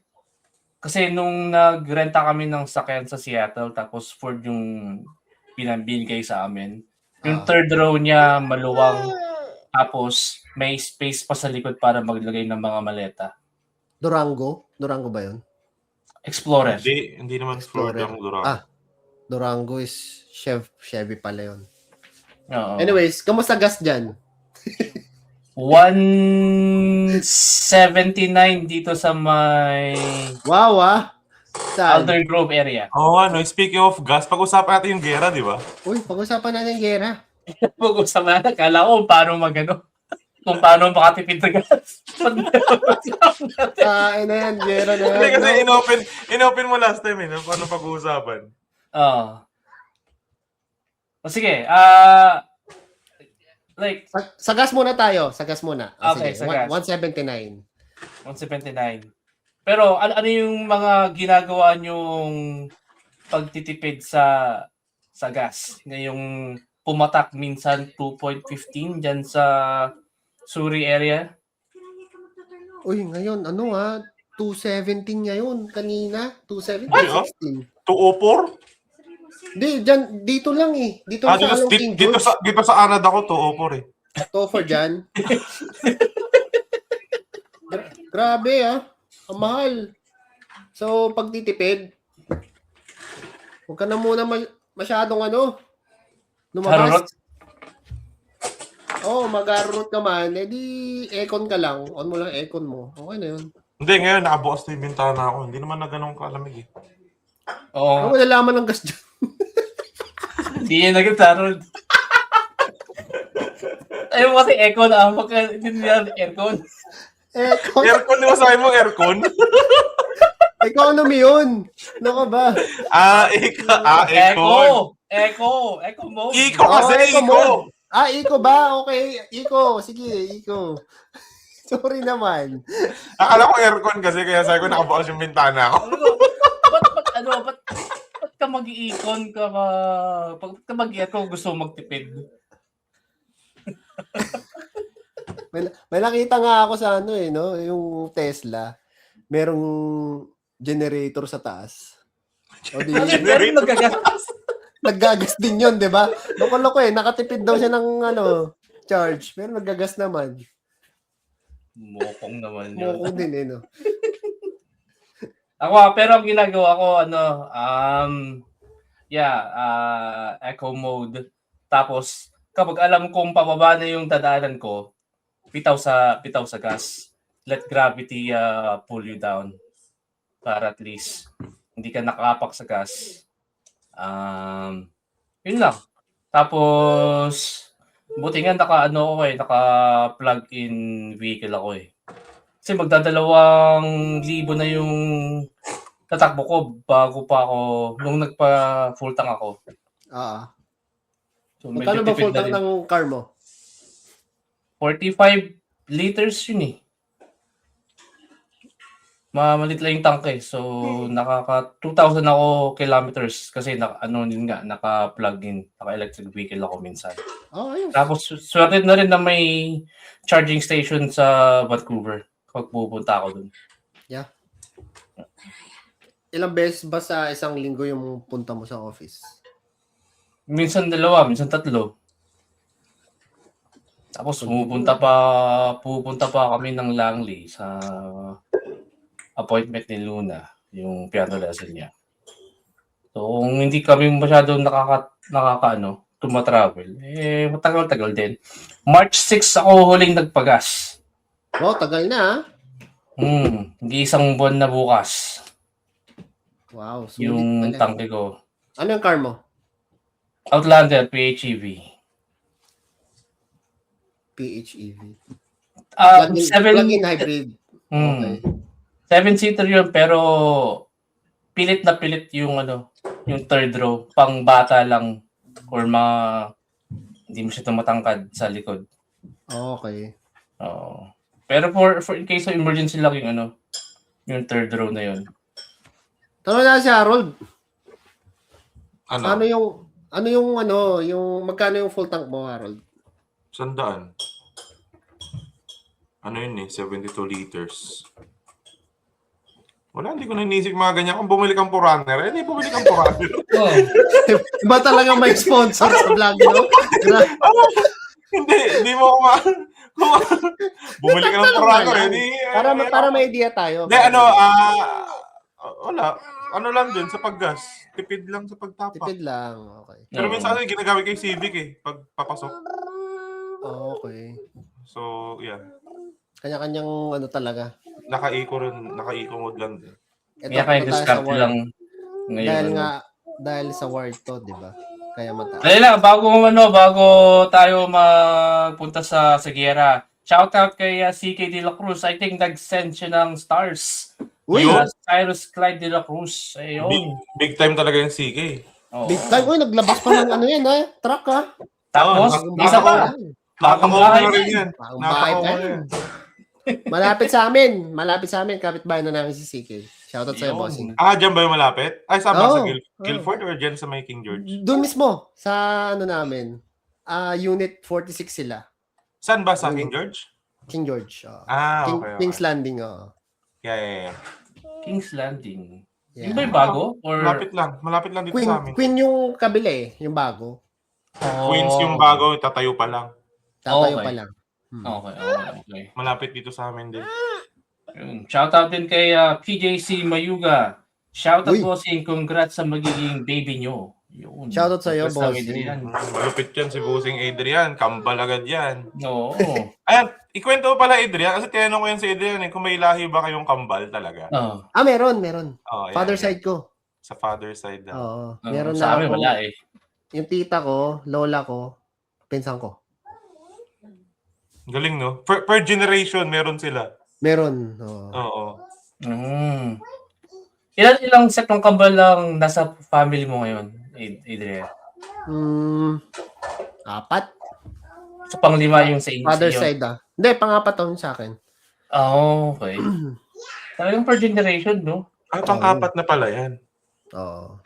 Kasi nung nagrenta kami ng sakyan sa Seattle, tapos Ford yung pinabigay sa amin. Yung third row niya maluwang, tapos may space pa sa likod para maglagay ng mga maleta. Durango? Durango ba yun? Explorer. Hindi naman Explorer yung Durango. Durango is Chevy pala yun. Oo. Anyways, kamusta gas dyan? 179 dito sa may Wow, Saan? Alder Grove area. Speaking of gas, pag-usapan natin yung gera, di ba? Uy, pag-usapan natin yung gera. Pag-usapan natin, kala ko kung paano makatipid sa gas. Na yan, gera na yan. Hindi kasi inopen mo last time paano pag-uusapan? Sige, like... Sa gas muna tayo. Sa gas muna. Okay, sige, sa gas. 179. 179. Pero ano yung mga ginagawa nyong pagtitipid sa gas? Ngayong pumatak minsan 2.15 dyan sa Suri area? Uy, ngayon, 217 ngayon. Kanina, 217, 16. 204? Hindi, dito lang eh. Dito sa King George. Dito sa Canada ko, 204 eh. 204 dyan. Grabe ang mahal. So, pagtitipid, huwag ka na muna masyadong lumabas. Mag-arrot ka man, edi aircon ka lang. On mo lang aircon mo. Okay na yun. Hindi, ngayon nakabukas na yung bintana ako. Hindi naman na ganun kalamig eh. Oo. Ako nalaman ng gas dyan. Hindi yan nag-tarod. Ayaw mo kasi aircon hindi nila aircon. Aircon? Aircon, di ba sabi mo aircon? Economy yun. Ano ka ba? Econ. Echo mode. Eco kasi, Eco Eco. mode. Eco ba? Okay. Eco. Sige, Eco. Sorry naman. Akala ko aircon kasi kaya sabi ko nakabukas yung bintana ko. Ba't ka mag-iikon ka ba't ka mag-echo gusto mo magtipid? May nakita nga ako sa no, yung Tesla. Merong generator sa taas. O di, Pero naggagas din yun, di ba? Loko-loko nakatipid daw siya ng charge. Pero naggagas naman. Mokong naman yun. Mokong din no? Pero ang ginagawa ko, echo mode. Tapos, kapag alam kong pababa na yung dadaanan ko, bitaw sa gas. Let gravity pull you down. Para at least, hindi ka nakapak sa gas. Yun lang. Tapos, buti nga naka-plug in vehicle ako Kasi magdadalawang libo na yung tatakbo ko bago pa ako, nung nagpa-full tank ako. So, Magkano ba full tank ng car mo? 45 liters yun Mamalit lang yung tank So, nakaka 2,000 ako kilometers kasi naka-plug in, naka-electric vehicle ako minsan. Ayos. Tapos, swerte na rin na may charging station sa Vancouver pag pupunta ako dun. Yeah. Ilang beses ba sa isang linggo yung punta mo sa office? Minsan 2, minsan 3. Tapos pupunta pa kami ng Langley sa appointment ni Luna, yung piano lesson niya. So, kung hindi kami masyadong tumatravel, matagal-tagal din. March 6 ako huling nagpagas. Wow, tagal na Hindi isang buwan na bukas. Wow, sulit Yung pala. tangke ko. Ano yung car mo? Outlander PHEV. PHEV. Plug-in hybrid. Okay. 7-seater yun, pero pilit na pilit yung third row. Pang bata lang or hindi mo siya tumatangkad sa likod. Okay. Pero for in case of emergency lang yung third row na yun. Tanong na si Harold. Ano? Yung magkano yung full tank mo, Harold? 100. Ano yun 72 liters. Wala, hindi ko na inisip mga ganyan. Kung bumili kang Forerunner, hindi bumili kang Forerunner. Iba talaga may sponsor sa vlog, no? Hindi mo bumili ka ng Forerunner, hindi. Para may idea tayo. Hindi, wala. Ano lang din sa paggas. Tipid lang sa pagtapak. Tipid lang, okay. Pero minsan ginagamit kay Civic pag papasok. Okay. So, yeah. Kanya-kanyang talaga. Naka-eco mode lang din. Kaya kayo discard lang ngayon. Dahil sa ward to, di ba? Kaya mataas. Dahil lang, bago tayo magpunta sa Gera. Shoutout kay CK De La Cruz. I think nag-send siya ng stars. Uy! Cyrus Clyde De La Cruz. Ayun. Big time talaga yung CK. Big time. Uy, naglabas pa ng truck Tapos, isa pa. Bagong Nakakover bahay. rin yan. Bagong bahay pa yan. Malapit sa amin. Kapitbahay na namin si CK. Shoutout sa'yo, bossing. Dyan ba yung malapit? Ay, saan ba? Sa Oo. Guilford or dyan sa may King George? Doon mismo, sa namin. Unit 46 sila. Saan ba? Sa King George? King George. Okay. King's Landing, Yeah. King's Landing. Yeah. Yung ba yung bago? Or... Malapit lang dito sa amin. Queen yung kabila yung bago. Queens yung bago, tatayo pa lang. Tatayo pa lang. Okay. Malapit dito sa amin din. Shoutout din kay PJC Mayuga. Shoutout Uy. bossing, congrats sa magiging baby nyo. Yun. Shoutout sa'yo, Congrats boss. Adrian. Malupit yan si Bossing Adrian. Kambal agad yan. Oo. Ayan, ikwento mo pala Adrian. Kasi tinanong ko yan si Adrian kung may lahi ba kayong kambal talaga. Meron. Oh, Father side ko. Sa father side daw. Oo. Meron sa na amin ako. wala Yung tita ko, lola ko, pinsan ko. Galing, no? Per generation, meron sila. Meron. Oo. Ilang set ng kambal lang nasa family mo ngayon, Adrian? 4. So, pang-5 yung sa inyo. Father side Hindi, pang-4 taon sa akin. Okay. Talagang per generation, no? Pang-4 na pala yan. Oo.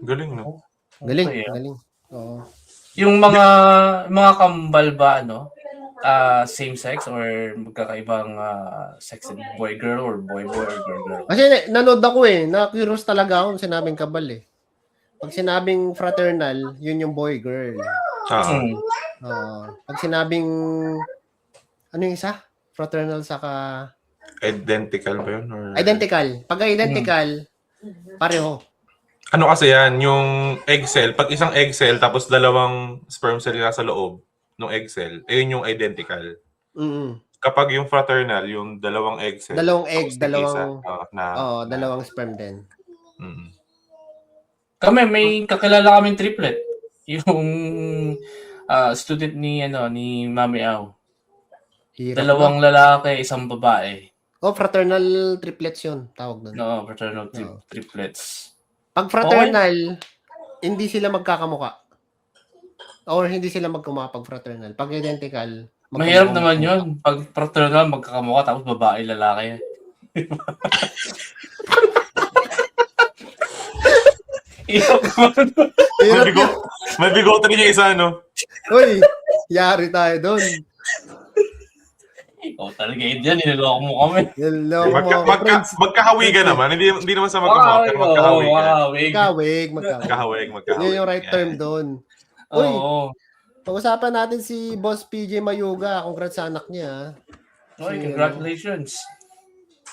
Galing, no? Galing, Okay, galing. Oo. Yung mga kambal ba, same sex or magkakaibang sex, boy girl or boy or girl girl? Kasi nanood ako na-curious talaga ako nung sinabing kabal Pag sinabing fraternal, yun yung boy girl. Hmm. Pag sinabing ano yung isa? Fraternal saka Identical ba yun? Or... identical. Pag identical, pareho. Ano kasi yan, yung egg cell, pag isang egg cell tapos dalawang sperm cell nasa loob ng egg cell, ayun yung identical. Kapag yung fraternal, yung dalawang egg cell. Dalawang egg, tapos dalawang isa, dalawang sperm din. Kami may kakilala kaming triplet. Yung student ni Mami Au. Dalawang lalaki, isang babae. Fraternal triplets yun, tawag doon. No, fraternal triplets. Pag fraternal, hindi sila magkakamuka. Or hindi sila magkamukha pag fraternal. Pag identical, mahirap naman yun. Pag fraternal, magkakamukha, tapos babae, lalaki. May bigote rin yung isa, no? Uy, yari tayo doon. Talaga yun yan, niloloko mo kami. Magkahawigan naman, hindi naman sa magkamukha, pero magkahawigan. Magkahawig. Yun yung right term doon. Uy, pag-usapan natin si Boss PJ Mayuga. Congrats sa anak niya. Congratulations.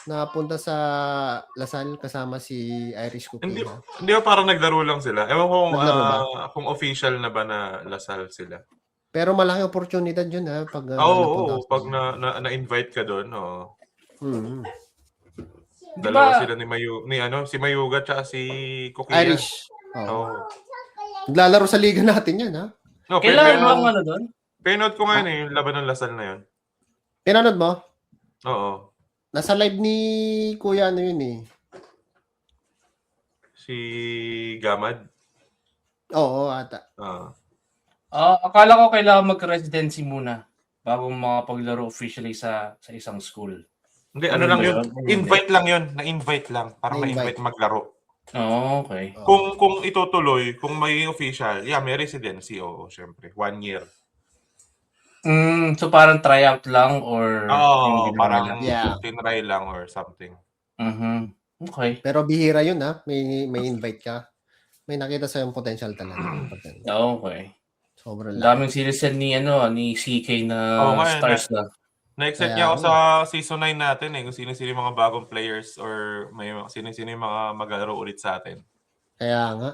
Napunta sa Lasal kasama si Irish Cookie. Hindi ba parang naglaro lang sila? Ewan ko kung official na ba na Lasal sila. Pero malaki oportunidad yun pag pag na-invite ka doon. Dalawa sila si Mayuga at si Cookie. Irish. Naglalaro sa liga natin yan No, kailan bang doon? Pinanood ko nga yung laban ng Lasal na yun. Pinanood mo? Oo. Nasa live ni Kuya yun Si Gamad? Oo, ata. Akala ko kailangan mag-residency muna bago makapaglaro officially sa isang school. Hindi, lang yun. Invite lang yun. Na-invite lang. Parang na-invite maglaro. Okay. Kung itutuloy, kung may official, may residency. Syempre. 1 year. So parang tryout lang or... parang tinry lang or something. Okay. Pero bihira yun may invite ka. May nakita sa yung potential talaga. Okay. Sobrang daming sinisan ni CK na stars na. Na-excite niya ako sa season 9 natin kung sino-sino yung mga bagong players or may sino-sino yung mga maglaro ulit sa atin. Kaya nga.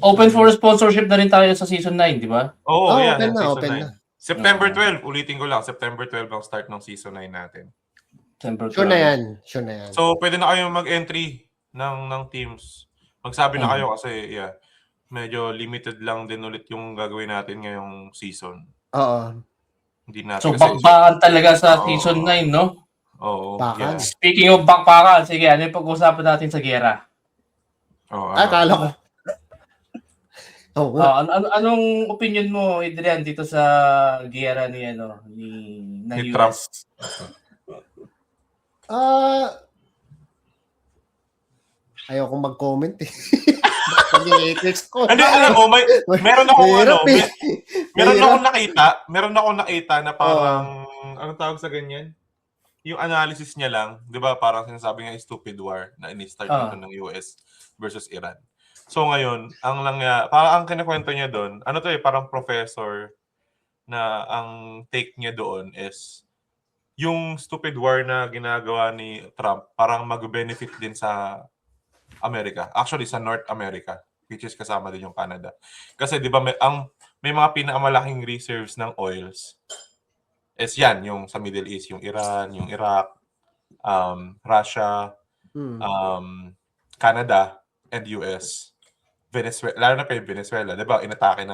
Open for sponsorship na rin tayo sa season 9, di ba? Open na. September 12, ulitin ko lang, September 12 ang start ng season 9 natin. Sure na yan. So, pwede na kayong mag-entry ng teams. Magsabi na kayo kasi, medyo limited lang din ulit yung gagawin natin ngayong season. Oo. Hindi natin so, bakbakan talaga sa season 9, no? Oo. Speaking of bakbakan, sige, ano yung pag-usapan natin sa gera? Akala ko. Anong opinion mo, Adrian, dito sa gera ni US? Trump? Ayoko mag-comment Hindi, meron akong nakita na parang, anong tawag sa ganyan? Yung analysis niya lang, di ba, parang sinasabi nga stupid war na ini-start nito ng US versus Iran. So ngayon, parang ang kinikwento niya doon, parang professor na ang take niya doon is yung stupid war na ginagawa ni Trump, parang mag-benefit din sa Amerika. Actually, sa North America, which is kasama din yung Canada. Kasi di ba may mga pinakamalaking reserves ng oils is yan, yung sa Middle East, yung Iran, yung Iraq, Russia, Canada, and US. Venezuela, lalo na pa yung Venezuela, di ba, inatake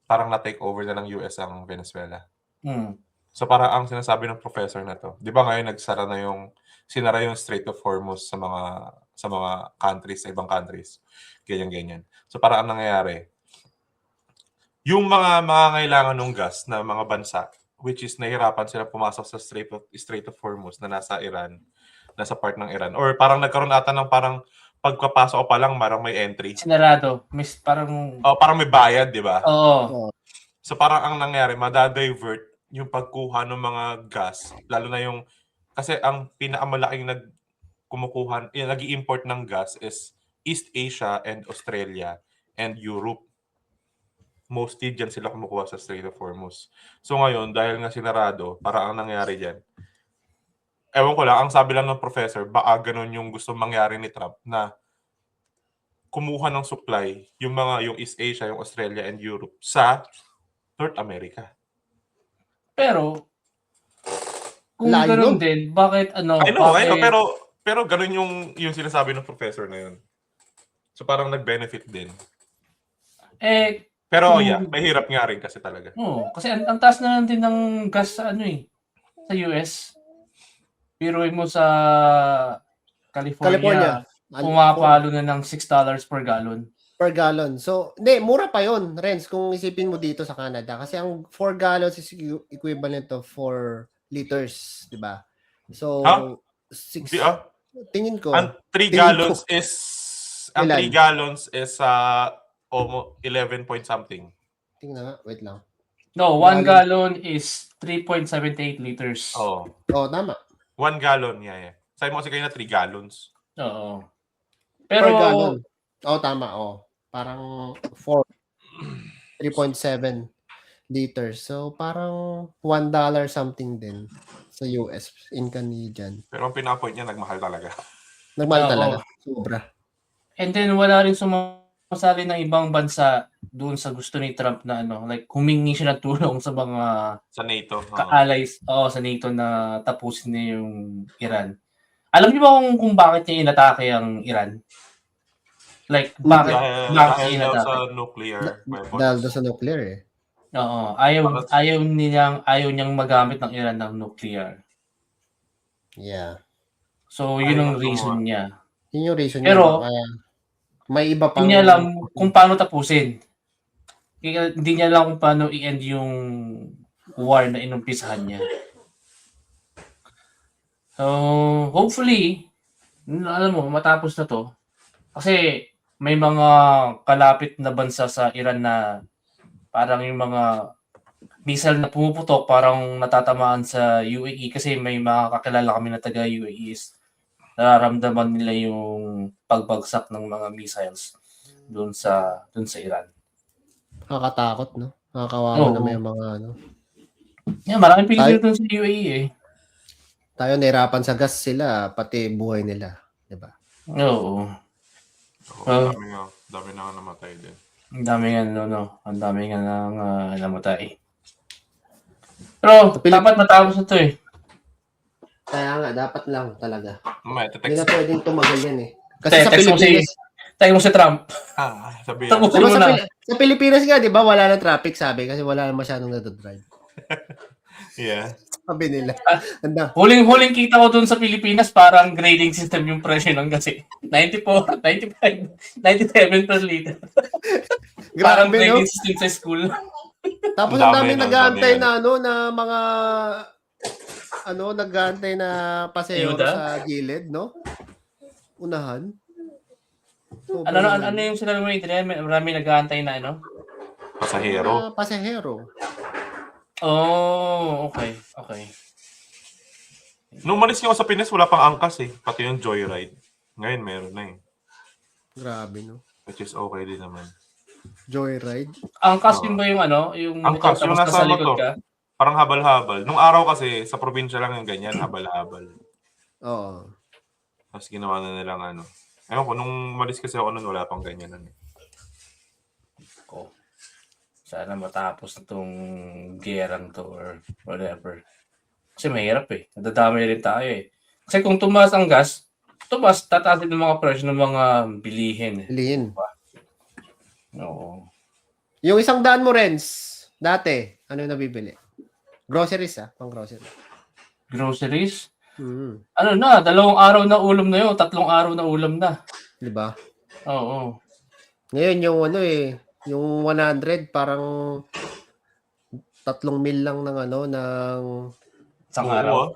parang na-take over na ng US ang Venezuela. So parang ang sinasabi ng professor na to, di ba ngayon nagsara na yung sinara yung Strait of Hormuz sa mga countries, sa ibang countries. Ganyan. So para ang nangyayari, yung mga mangangailangan ng gas na mga bansa, which is nahihirapan sila pumasok sa Strait of Hormuz na nasa Iran, nasa part ng Iran. Or parang nagkaroon ata ng parang pagpapasok pa lang, parang may entry. Sinarado. Miss, parang... Parang may bayad, di ba? Oo. So parang ang nangyari, madadivert yung pagkuha ng mga gas, lalo na yung, kasi ang pinakamalaking nag-i-import ng gas is East Asia and Australia and Europe. Mostly dyan sila kumukuha sa Strait of Hormuz. So ngayon, dahil nga sinarado, parang ang nangyari dyan, ewan ko lang, ang sabi lang ng professor, baka ganun yung gusto mangyari ni Trump na kumuha ng supply yung East Asia, yung Australia and Europe sa North America. Pero, kung Layo ganun nun. din, bakit I know, pero ganun yung sinasabi ng professor na yun. So parang nag-benefit din. Pero mahirap nga rin kasi talaga. Kasi ang taas na lang din ng gas sa sa US. Piruin mo sa California. Pumapalo na ng $6 per gallon. Per gallon. So, hindi, mura pa yon, Renz, kung isipin mo dito sa Canada. Kasi ang 4 gallons is equivalent of 4 liters, di ba? So, 6... Tingin ko. Ang 3 gallons is almost 11 point something. Tingnan nga, wait lang. No, 1 gallon is 3.78 liters. Oh, tama. 1 gallon, yeah. Sabi mo kasi kayo na 3 gallons. Oo. Per gallon. Tama, parang 3.7 liters. So, parang $1 something din sa US in Canadian. Pero ang pinapoint niya, nagmahal talaga. Nagmahal talaga. Sobra. And then, wala rin sumasali ng ibang bansa doon sa gusto ni Trump na like humingi siya ng tulong sa mga sa NATO. Ka-allies, sa NATO na tapusin niya yung Iran. Alam niyo ba kung bakit niya inatake ang Iran? Like, bakit Dahil sa nuclear weapons. Dahil sa nuclear Oo. Ayaw niyang magamit ng Iran ng nuclear. Yeah. So, yun ang reason niya. Yun yung reason Pero, niya. Kaya, may iba pang... Hindi niya alam kung paano tapusin. Hindi niya alam kung paano i-end yung war na inumpisahan niya. So, hopefully, alam mo, matapos na to. Kasi, may mga kalapit na bansa sa Iran na parang yung mga missile na pumuputok parang natatamaan sa UAE kasi may mga kakilala kami na taga UAE is nararamdaman nila yung pagbagsak ng mga missiles doon sa Iran. Nakakatakot, no? Nakakawawa naman yung mga maraming Pilipino doon sa UAE Tayo nahirapan sa gas sila, pati buhay nila, 'di ba? Oo. Dami na namatay din. Ang dami nga nang namatay. Pero dapat matapos na to Kaya nga, dapat lang talaga. Hindi Text. na pwedeng tumagal yan Kasi sa Pilipinas... Tayo mo si Trump. Sabi sa Pilipinas nga, di ba, wala na traffic, sabi, kasi wala na masyadong nadodrive. Yeah. Sabi nila. Huling kita ko dun sa Pilipinas, parang grading system yung presyo ng kasi. 94, 95, 97 per liter. Parang grading system sa school. Tapos ang dami nag-aantay na na mga nag-aantay na pasero sa gilid, no? Unahan. Ano yung sila naman marami nag-aantay na Pasahero. Pasahero. Oh, okay. Nung malis ako sa Pinas, wala pang angkas Pati yung joyride. Ngayon, meron na Grabe, no? Which is okay din naman. Joyride? Angkas yun ba yung yung angkas, yung nasa likod ka? Parang habal-habal. Nung araw kasi, sa probinsya lang yung ganyan, habal-habal. Oo. Tapos ginawa na nilang Ewan ko, nung malis kasi ako nun, wala pang ganyan Sana matapos na itong gerang to or whatever. Kasi mahirap Nadadamay rin tayo Kasi kung tumaas ang gas, tataas din ng mga presyo ng mga bilihin. Bilihin. Oo. Yung 100 mo, Renz, dati, ano yung nabibili? Groceries, pang groceries. Groceries? Ano na, 2 araw na ulam na yun, 3 araw na ulam na. Di ba? Oo. Ngayon yung yung 100 parang 3 mil lang ng Isang Oo, araw. ah.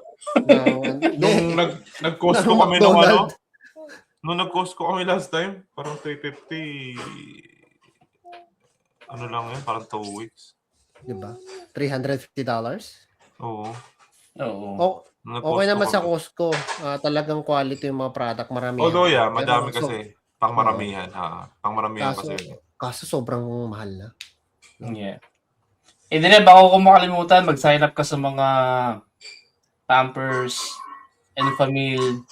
Nung nag-Costco ng kami nung McDonald's. nung nag-Costco kami last time, parang 350, ano lang yun, parang 2 weeks. Di ba? $350. Oo. Oo. Okay naman sa Costco. Talagang quality yung mga product. Marami. Although madami Pero, kasi. Pangmaramihan. Pangmaramihan kasi yun. Kaso sobrang mahal na. Yeah. Din baka kung makalimutan, mag-sign up ka sa mga Pampers and Famil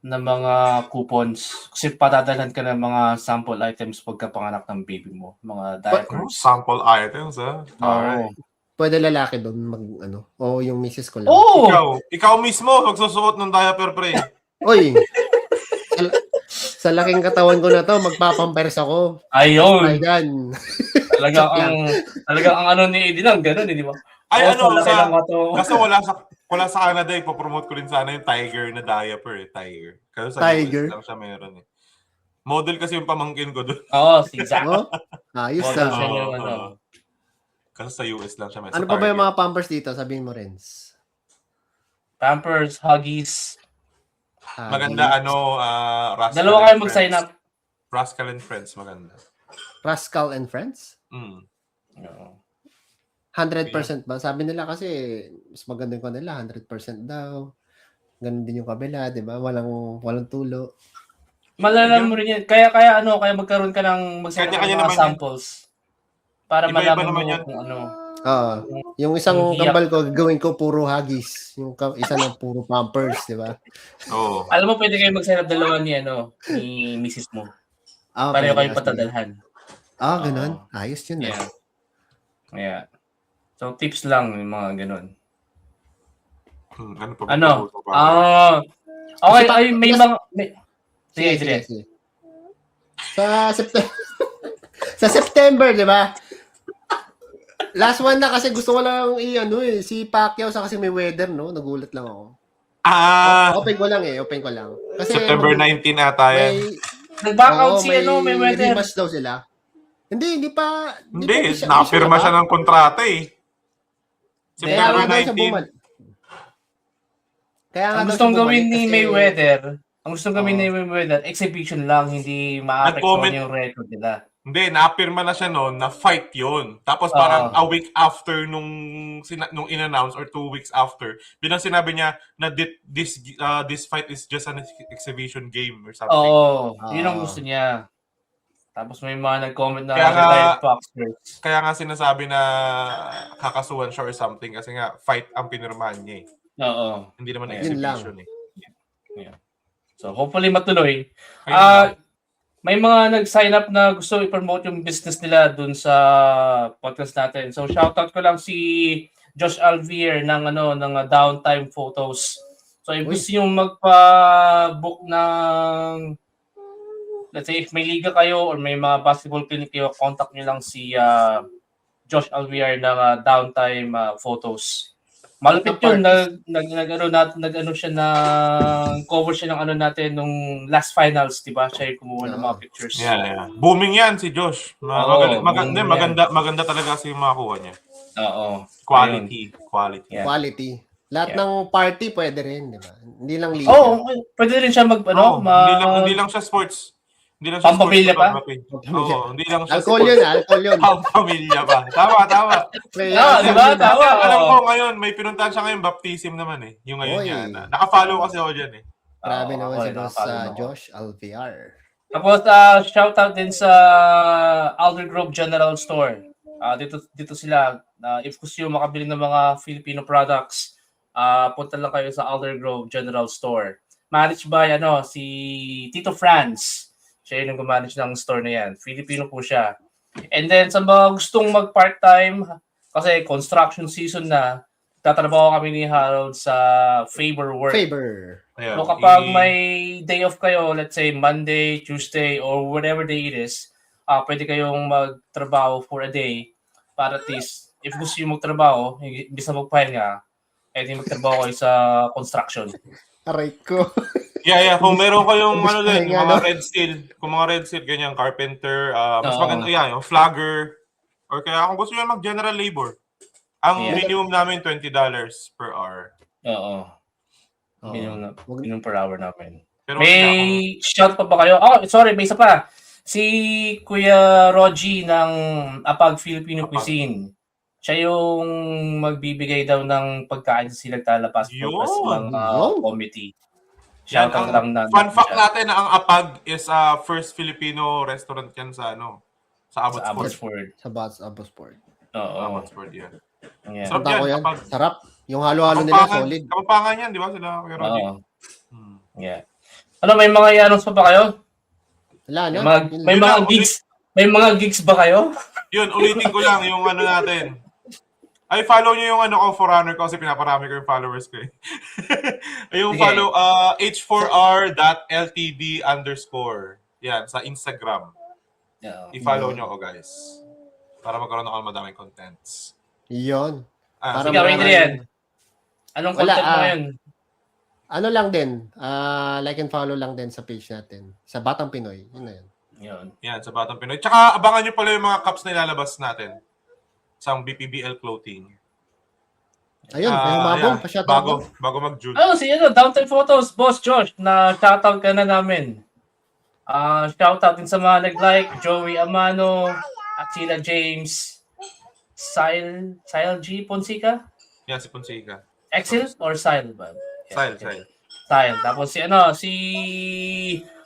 na mga coupons. Kasi patadalhan ka ng mga sample items pagkapanganak ng baby mo. Mga diapers. Sample items, ha? Oo. Pwede lalaki doon o yung misis ko lang. Oo! Ikaw mismo magsusuot ng diaper, pre. Oy! Sa laking katawan ko na to, magpapampers ako. Ayun! Ayan. Talagang ang ano ni Eddie lang, ganun, di ba? Ay, Kasi wala sa Canada, ipopromote ko rin sana yung Tiger na diaper, Tiger. Kasi sa Tiger? US lang siya meron eh. Model kasi yung pamangkin ko doon. Oo, si Zach. Ayos Model na. siya yung Kasi sa US lang siya. Ano pa ba yung mga Pampers dito? Sabihin mo, Renz. Pampers, Huggies. Maganda, Rascal. Dalawa kayo mag-sign up. Rascal and Friends, maganda. Rascal and Friends? Oo. 100% ba? Sabi nila kasi, mas maganda yung kanila, 100% daw. Ganun din yung kabila, di ba? Walang tulo. Malalaman mo rin yan. Kaya magkaroon ka ng mag-sign up ng Kanya-kanya mga naman samples. Para Iba-iba malaman naman mo yan. kung ano. Yung isang Yung hiyak. kambal ko, gawin ko puro Huggies. Yung isa ng puro Pampers, di ba? Oo. Alam mo, pwede kayo mag-sign up dalawa ni misis mo. Pareho kayong patadalhan. Ganun. Ayos yun. Yeah. So, tips lang yung mga ganun. Ano pa? Okay, ay may mga... Sige. Sa September, di ba? Last one na kasi gusto ko lang si Pacquiao sa kasi may weather, no? Nagulat lang ako. Open ko lang. Kasi September 19 ata yan. Nag-backout may weather. Rematch daw sila. Hindi pa. Hindi, napirma siya ng kontrata eh. September 19. Kaya nga ang gustong gawin ni Mayweather, exhibition lang, hindi maapektuhan yung record nila. Hindi, napirma na siya noon na fight yun. Tapos parang a week after nung in-announce or 2 weeks after, bilang sinabi niya na this fight is just an exhibition game or something. Yun ang gusto niya. Tapos may mga nag-comment na kaya nga sinasabi na kakasuhan siya or something kasi nga fight ang pinirmahan niya eh. Oo. Hindi naman exhibition eh. Yeah. So hopefully matuloy. May mga nag-sign up na gusto i-promote yung business nila dun sa podcast natin. So shoutout ko lang si Josh Alvier ng Downtime Photos. So if gusto yung magpa-book ng, let's say if may liga kayo or may mga basketball clinic kayo, contact niyo lang si Josh Alvier ng Downtime Photos. Malupit yun, nag-ano siya na cover siya ng natin nung last finals, di ba? Siya yung kumuha ng mga pictures. Yeah. Booming yan si Josh. Maganda talaga kasi yung makakuha niya. Oo. Quality. Yeah. Quality. Lahat ng party pwede rin, di ba? Hindi lang liga. Pwede rin siya hindi lang siya sports. Hindi lang siya pampamilya pa? Hindi lang siya alcohol yun. Pampamilya pa. Tama. Di ba? Tama. Alam ko ngayon, may pinuntahan siya ngayon, baptism naman eh. Yung ngayon niya. Naka-follow kasi ako dyan eh. Grabe naman si Boss Josh Alviar. Tapos, shoutout din sa Aldergrove General Store. Dito sila. If gusto nyo makabili ng mga Filipino products, punta lang kayo sa Aldergrove General Store. Managed by si Tito Franz. Siya yung gumanage ng store na yan. Filipino po siya. And then, sa mga gustong mag-part-time, kasi construction season na, tatrabaho kami ni Harold sa Favor Work. So kapag may day off kayo, let's say Monday, Tuesday, or whatever day it is, pwede kayong magtrabaho for a day para at least, if gusto nyo magtrabaho, imbis na magpahinga, pwede magtrabaho kayo sa construction. Aray ko. Yeah. Kung meron kayong Gusto din, nga, mga no? red seal, kung mga red seal, ganyan, carpenter, mas Oo. maganda yan, yung flagger, or kaya kung gusto nyo mag-general labor, ang Yeah. minimum namin $20 per hour. Oo. Oo. Minimum per hour namin. Pero yun nga, kung May shout pa ba kayo? Oh, sorry, may isa pa. Si Kuya Roji ng Apag Filipino Apag. Cuisine. Siya yung magbibigay daw ng pagkain sa Sinagtala Basketball Fest Yun. mga Yun. committee. yan, Shout out lang na. fun fact natin na ang Apag is first Filipino restaurant yan sa sa Abbotsford. Abbotsford. Sa Bats Abbotsford. Oo. Abbotsford yan. Yeah. Sarap Punta ko yan, yan. Apag. Sarap. Yung halo-halo nila, solid. Kapampangan yan, di ba? Sila, Kuya Roddy? Oo. Yeah. Ano, may mga i-announce pa ba kayo? Wala na. May Yun mga lang, gigs. May mga gigs ba kayo? Yun, ulitin ko lang yung natin. Ay, follow nyo yung ko, Forerunner ko kasi pinaparami ko yung followers ko eh. Yung Sige. follow, h4r.ltd_. Yan, sa Instagram. Yeah. I-follow nyo ako, guys. Para magkaroon ako ng madaming contents. Yun. Ah, Para Ikaw, marami- Adrian. Anong Wala, content mo ngayon? Ano lang din, like and follow lang din sa page natin. Sa Batang Pinoy. Yun na yun. Yun. yan, sa Batang Pinoy. Tsaka abangan nyo pala yung mga cups na ilalabas natin. Sa BPBL clothing. Ayun, may humabong. Yeah, Pa-shoutout mo. bago mag-June. Ano, si Downtown Photos, Boss Josh, na shoutout ka na namin. Shoutout din sa mga nag-like, Joey Amano, at sila James, Sile G. Ponsica? Yan, si Ponsica. Exil or Sile ba? Sile. Sile. Tapos si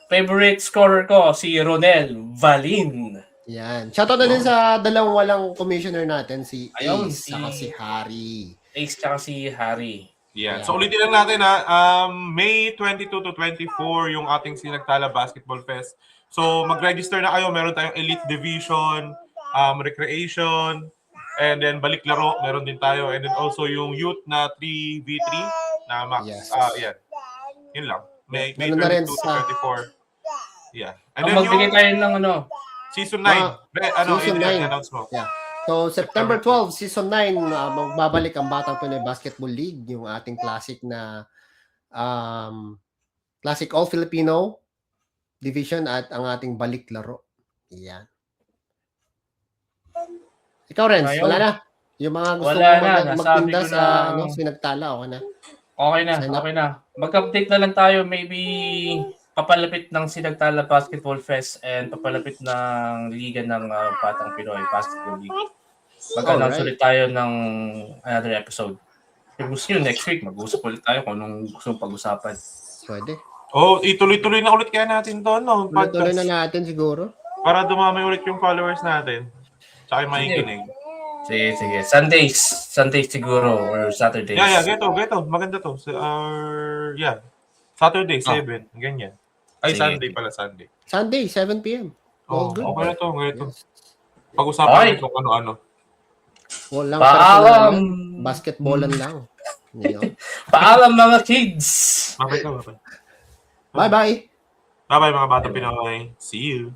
favorite scorer ko, si Ronel Valin. Yan. Shoutout na din sa dalawang walang commissioner natin, si Ayun, Ace saka si Harry. Ace tsaka si Harry. Yan. So ulitin lang natin May 22 to 24 yung ating Sinagtala Basketball Fest. So mag-register na kayo. Meron tayong Elite Division, Recreation, and then Balik Laro, meron din tayo. And then also yung Youth na 3v3 na max. Yes. Yan. Yun lang. May Meron na rin 22 to sa- 24. Yeah. And Ang then magbigay yung tayo ng Season 9. Season 9. Announce mo. Yeah. So, September 12, Season 9, magbabalik ang Batang Pinoy Basketball League, yung ating classic na Classic All-Filipino Division at ang ating Balik Laro. Yan. Ikaw, Renz, Ayaw. wala na? Yung mga gusto Wala mo na, nasabi magtinda ko sa na- Sinagtala, okay na. Okay na. Mag-update na lang tayo. Maybe papalapit ng Sinagtala Basketball Fest and papalapit ng Liga ng Batang Pinoy Basketball League. Mag-announce Alright. ulit tayo ng another episode. Kung gusto nyo, next week, mag-usap ulit tayo kung anong gusto mong pag-usapan. Pwede. Ituloy-tuloy na ulit kaya natin to, no? Tuloy Podcast. na natin siguro. Para dumami ulit yung followers natin. Tsaka yung makikinig. Sige. Sundays siguro or Saturdays. Yeah, geto. Maganda to. Saturday, 7. Ganyan. Ay, Sige. Sunday pala, Sunday. Sunday, 7 p.m. All good. Okay na to, ganito. Yes. Pag-usapan Okay. natin kung ano-ano. Walang Paalam! personal yan. Basketballan lang. Yun. Paalam mga kids! Bye-bye. Bye-bye! Bye-bye mga bata Pinoy. See you.